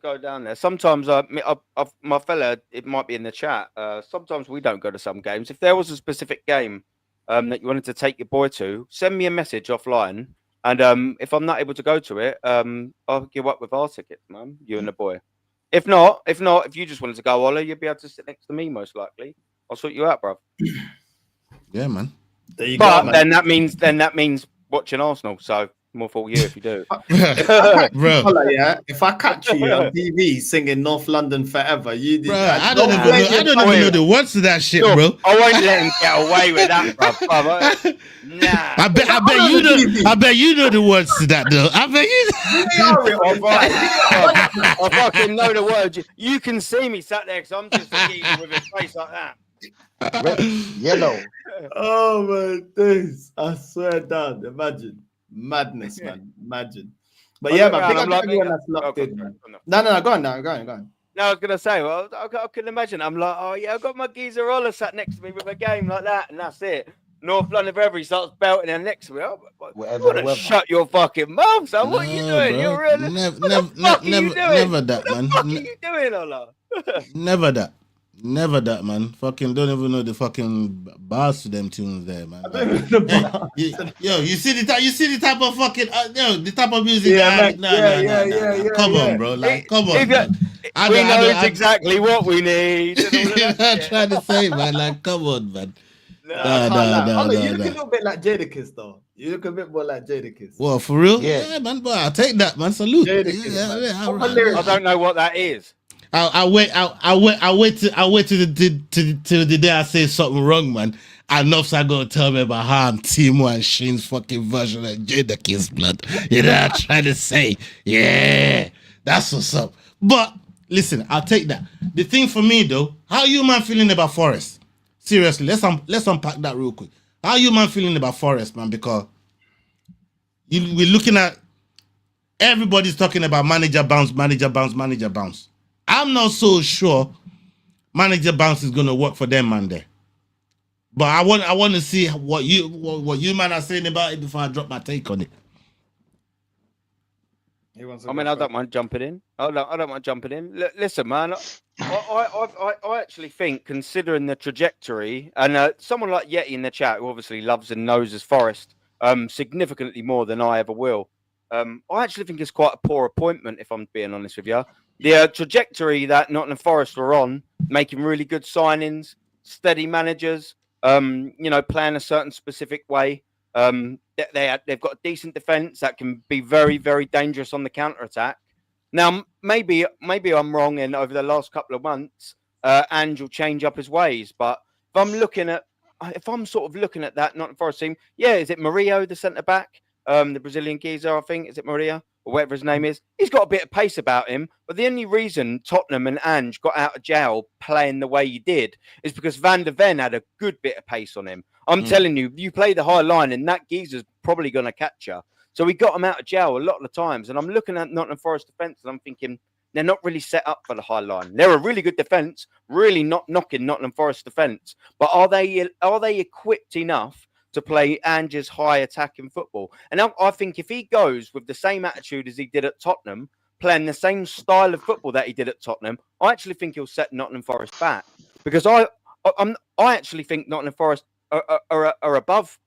go down there, sometimes my fella, it might be in the chat. Sometimes we don't go to some games. If there was a specific game that you wanted to take your boy to, send me a message offline, and if I'm not able to go to it, I'll hook you up with our tickets, man. You and the boy. If not, if you just wanted to go, Ola, you'd be able to sit next to me most likely. I'll sort you out, bro. Yeah, man. There you go, man. then that means watching Arsenal. So more for you if you do. Bro. If I catch you on TV singing North London Forever, you did. I don't even know the words to that shit, bro. I won't let him get away with that, bro. Nah. I bet you know the words to that, though. I bet you. I fucking know the words. You can see me sat there because I'm just eating with his face like that. Red, yellow. Oh my days! I swear down. Imagine. Madness, man. Imagine. But yeah, man, I'm like, that's locked in, man. No, go on. No, I was gonna say, well, I can imagine. I'm like, oh yeah, I've got my geezer roller sat next to me with a game like that, and that's it. North London Forever, he starts belting and next to me. Oh, shut your fucking mouth, son. What are you doing? Bro. You're really never that, man. What the fuck are you doing, Ola? Never that, man. Fucking don't even know the fucking bars to them tunes there, man. You see the type of fucking the type of music. Come on, bro. Like, come on. We know exactly what we need. I'm trying to say, man. Like, come on, man. No. You look a little bit like Jadakiss, though. You look a bit more like Jadakiss. Well, for real? Yeah, man. But I'll take that, man. Salute. I don't know what that is. I wait till the day I say something wrong, man. And Nuffs are gonna tell me about how I'm Timo and Shane's fucking version of Jadakiss, blood. You know what I'm trying to say? Yeah, that's what's up. But listen, I'll take that. The thing for me though, how you man feeling about Forest? seriously, let's unpack that real quick. How you man feeling about Forest, man? Because we're looking at everybody's talking about manager bounce. I'm not so sure manager bounce is gonna work for them, man. There, but I want to see what you man are saying about it before I drop my take on it. I mean, I don't mind jumping in. I don't mind jumping in. Listen, man, I actually think, considering the trajectory, and someone like Yeti in the chat, who obviously loves and knows as Forest significantly more than I ever will, I actually think it's quite a poor appointment, if I'm being honest with you. The trajectory that Nottingham Forest were on, making really good signings, steady managers, playing a certain specific way. They've got a decent defense that can be very, very dangerous on the counter attack. Now, maybe I'm wrong, and over the last couple of months, Ange will change up his ways. But if I'm sort of looking at that Nottingham Forest team, yeah, is it Murillo, the centre back, the Brazilian geezer? I think, is it Murillo or whatever his name is? He's got a bit of pace about him. But the only reason Tottenham and Ange got out of jail playing the way he did is because Van der Ven had a good bit of pace on him. I'm telling you, you play the high line and that geezer's probably going to catch you. So we got him out of jail a lot of the times. And I'm looking at Nottingham Forest defence and I'm thinking, they're not really set up for the high line. They're a really good defence, really not knocking Nottingham Forest defence. But are they equipped enough to play Ange's high attacking football? And I think if he goes with the same attitude as he did at Tottenham, playing the same style of football that he did at Tottenham, I actually think he'll set Nottingham Forest back. Because I actually think Nottingham Forest are above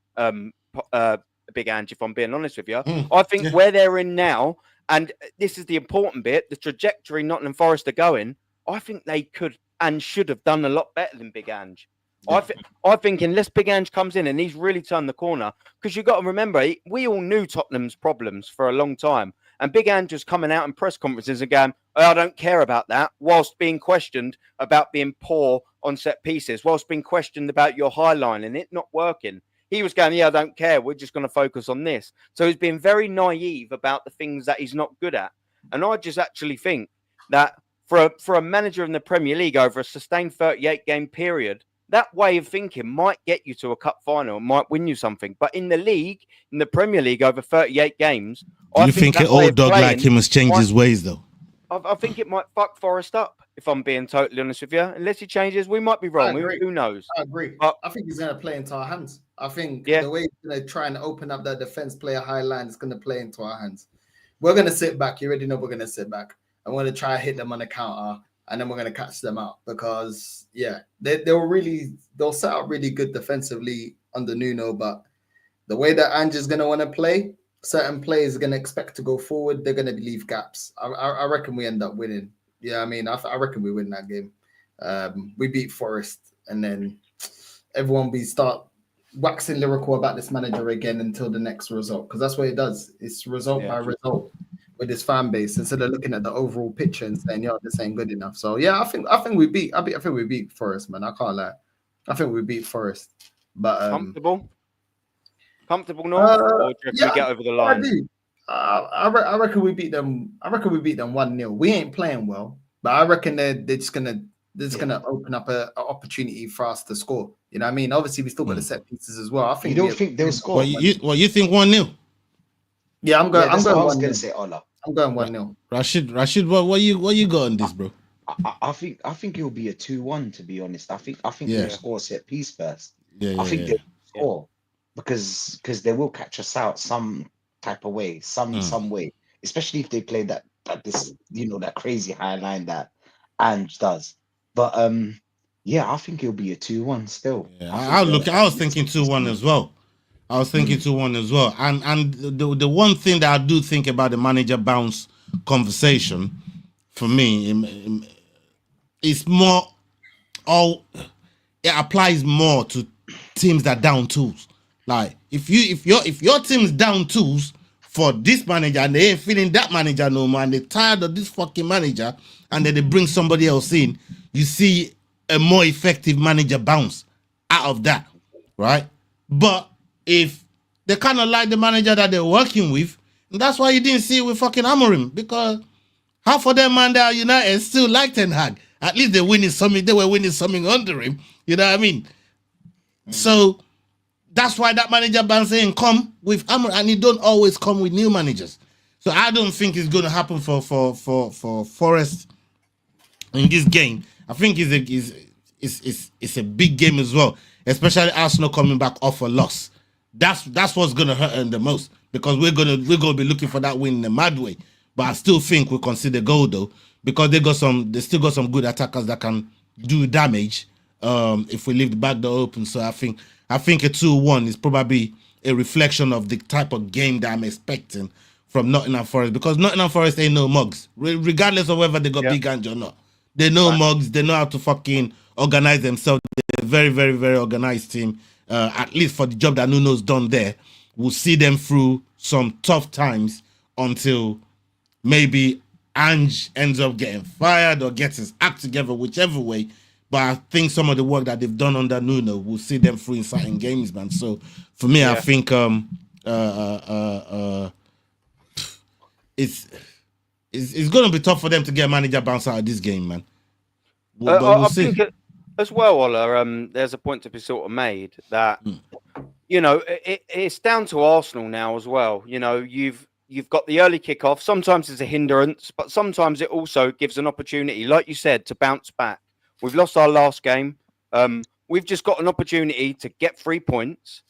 Big Ange, if I'm being honest with you. I think where they're in now, and this is the important bit, the trajectory Nottingham Forest are going, I think they could and should have done a lot better than Big Ange. I think unless Big Ange comes in and he's really turned the corner, because you've got to remember, we all knew Tottenham's problems for a long time. And Big Ange was coming out in press conferences and going, I don't care about that, whilst being questioned about being poor on set pieces, whilst being questioned about your high line and it not working. He was going, I don't care. We're just going to focus on this. So he's been very naive about the things that he's not good at. And I just actually think that for a manager in the Premier League over a sustained 38-game period, that way of thinking might get you to a cup final, might win you something. But in the league, in the Premier League over 38 games, do you think an old dog like him has changed his ways, though? I think it might fuck Forest up, if I'm being totally honest with you. Unless he changes, we might be wrong. Who knows? I agree. But I think he's going to play into our hands. I think the way he's going to try and open up that defense, play a high line, is going to play into our hands. We're going to sit back. You already know we're going to sit back. I'm going to try to hit them on the counter, and then we're going to catch them out because, they'll set up really good defensively under Nuno, but the way that Ange is going to want to play, certain players are going to expect to go forward. They're going to leave gaps. I reckon we end up winning. Yeah, I mean, I reckon we win that game. We beat Forest, and then everyone we start waxing lyrical about this manager again until the next result, because that's what it does. It's result by result with this fan base instead of looking at the overall picture and saying, this ain't good enough. So yeah, I think we beat Forest, man. I can't lie. I think we beat Forest, but comfortable, no? Or do you reckon we get over the line? I reckon we beat them. I reckon we beat them 1-0. We ain't playing well, but I reckon they're just gonna open up an opportunity for us to score. You know what I mean? Obviously, we still got the set pieces as well. I think you don't think they'll score. Well, you think 1-0? Yeah, I'm going. I'm going. I was gonna say Ola. I'm going 1-0. Rashid, what you got on this, bro? I think it'll be a 2-1. To be honest, I think they'll score set piece first. I think they'll score because they will catch us out some type of way, some way, especially if they play that crazy high line that Ange does. But I think it'll be a 2-1 still. Yeah, I was thinking 2-1 as well. And the one thing that I do think about the manager bounce conversation for me is more. It applies more to teams that down tools. Like if your team's down tools for this manager and they ain't feeling that manager no more and they're tired of this fucking manager and then they bring somebody else in, you see a more effective manager bounce out of that, right? But if they kind of like the manager that they're working with, and that's why you didn't see it with fucking Amorim, because half of them man that are United still like Ten Hag. At least they were winning something under him. You know what I mean? So that's why that manager ban saying come with Amor, and he don't always come with new managers. So I don't think it's going to happen for Forest in this game. I think it's a big game as well, especially Arsenal coming back off a loss. That's what's going to hurt them the most, because we're gonna be looking for that win in a mad way. But I still think we consider goal though, because they still got some good attackers that can do damage if we leave the back door open. So I think a 2-1 is probably a reflection of the type of game that I'm expecting from Nottingham Forest, because Nottingham Forest ain't no mugs, regardless of whether they got big hands or not. They know mugs. They know how to fucking organize themselves. They're a very, very, very organized team. At least for the job that Nuno's done there, we'll see them through some tough times until maybe Ange ends up getting fired or gets his act together, whichever way. But I think some of the work that they've done under Nuno will see them through in certain games, man. So for me, I think it's going to be tough for them to get a manager bounce out of this game, man. But we'll see. Think as well, Ola, there's a point to be sort of made that you know it's down to Arsenal now as well. You know, you've got the early kickoff. Sometimes it's a hindrance, but sometimes it also gives an opportunity, like you said, to bounce back. We've lost our last game. We've just got an opportunity to get 3 points.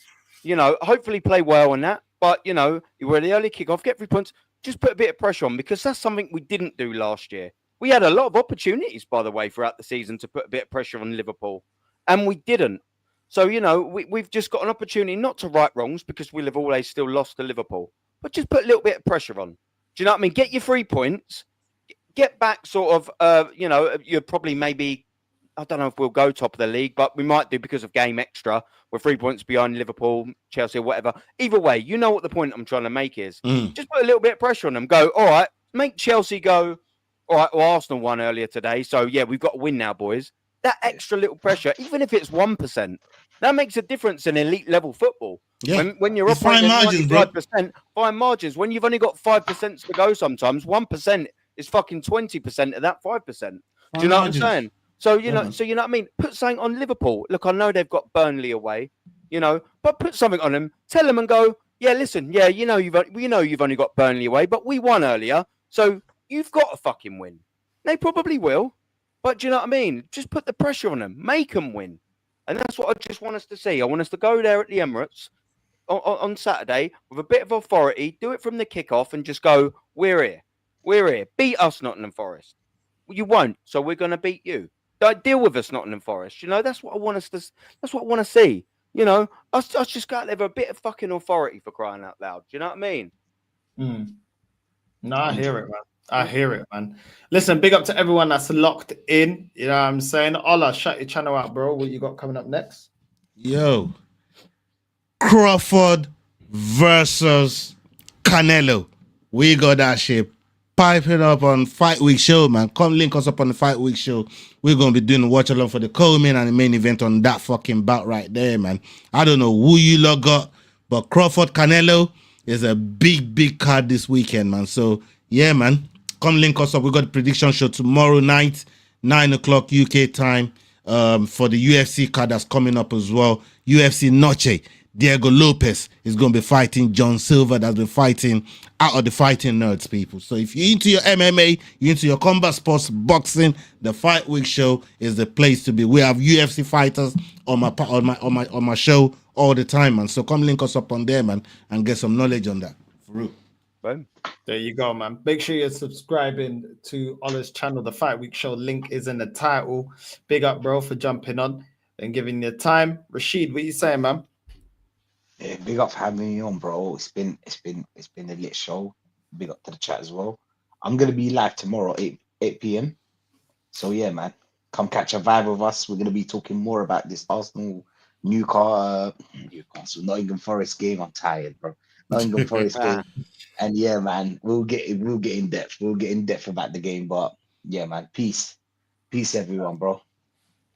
You know, hopefully play well on that. But you know, you were the early kickoff, get 3 points. Just put a bit of pressure on, because that's something we didn't do last year. We had a lot of opportunities, by the way, throughout the season to put a bit of pressure on Liverpool, and we didn't. So, you know, we've just got an opportunity not to right wrongs, because we'll have always still lost to Liverpool, but just put a little bit of pressure on. Do you know what I mean? Get your 3 points, get back sort of, you know, you're probably maybe, I don't know if we'll go top of the league, but we might do because of game extra. We're 3 points behind Liverpool, Chelsea, whatever. Either way, you know what the point I'm trying to make is. Just put a little bit of pressure on them. Go, all right, make Chelsea go, all right, well, Arsenal won earlier today. So, yeah, we've got to win now, boys. That extra little pressure, even if it's 1%, that makes a difference in elite level football. Yeah. When you're operating at 95%, fine margins. When you've only got 5% to go sometimes, 1% is fucking 20% of that 5%. Do you know what I'm saying? So, you know, so you know what I mean? Put something on Liverpool. Look, I know they've got Burnley away, you know, but put something on them. Tell them and go, yeah, listen, yeah, you know, we know you've only got Burnley away, but we won earlier. So you've got to fucking win. They probably will. But do you know what I mean? Just put the pressure on them. Make them win. And that's what I just want us to see. I want us to go there at the Emirates on Saturday with a bit of authority, do it from the kickoff and just go, we're here. We're here. Beat us, Nottingham Forest. You won't, so we're going to beat you. Deal with us, Nottingham Forest. You know, that's what I want us to. That's what I want to see. You know, us just got there with a bit of fucking authority, for crying out loud. Do you know what I mean? No, I hear it, man. I hear it, man. Listen, big up to everyone that's locked in. You know what I'm saying? Ola, shut your channel out, bro. What you got coming up next? Yo, Crawford versus Canelo. We got that shit piping up on Fight Week Show, man. Come link us up on the Fight Week Show. We're going to be doing a watch along for the co-main and the main event on that fucking bout right there, man. I don't know who you lot got, but Crawford Canelo is a big, big card this weekend, man. So, yeah, man. Come link us up. We got the prediction show tomorrow night, 9 o'clock UK time, for the UFC card that's coming up as well. UFC Noche. Diego Lopez is going to be fighting John Silver, that's been fighting out of the Fighting Nerds, people. So if you're into your MMA, you're into your combat sports, boxing, the Fight Week Show is the place to be. We have UFC fighters on my show all the time, man. So come link us up on there, man, and get some knowledge on that. For real. Boom. There you go, man. Make sure you're subscribing to Ola's channel. The Fight Week Show link is in the title. Big up, bro, for jumping on and giving your time. Rashid, what you saying, man? Yeah, big up for having me on, bro. It's been a lit show. Big up to the chat as well. I'm gonna be live tomorrow, 8 p.m. So yeah, man, come catch a vibe with us. We're gonna be talking more about this Arsenal Newcastle Nottingham Forest game. I'm tired, bro. Nottingham Forest game. And yeah, man, we'll get in depth. We'll get in depth about the game. But yeah, man, peace, everyone, bro.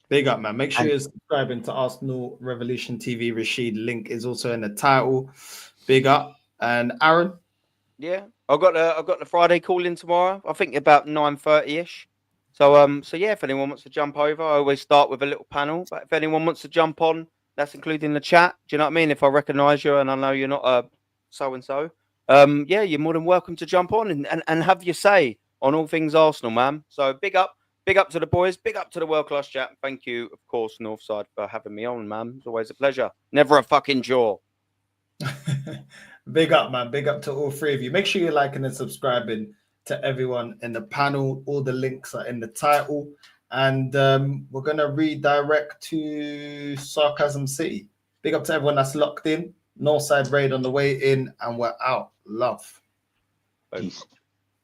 Big up, man. Make sure you're subscribing to Arsenal Revolution TV. Rashid, link is also in the title. Big up. And Aaron? Yeah, I've got the Friday call in tomorrow. I think about 9:30ish. So yeah, if anyone wants to jump over, I always start with a little panel. But if anyone wants to jump on, That's including the chat. Do you know what I mean? If I recognise you and I know you're not a so and so, yeah, you're more than welcome to jump on and have your say on all things Arsenal, man. So big up to the boys, big up to the world class chat. Thank you, of course, Northside, for having me on, man. It's always a pleasure. Never a fucking chore. Big up, man. Big up to all three of you. Make sure you're liking and subscribing to everyone in the panel. All the links are in the title. And we're going to redirect to Sarcasm City. Big up to everyone that's locked in. Northside Raid on the way in, and we're out. Love. Peace.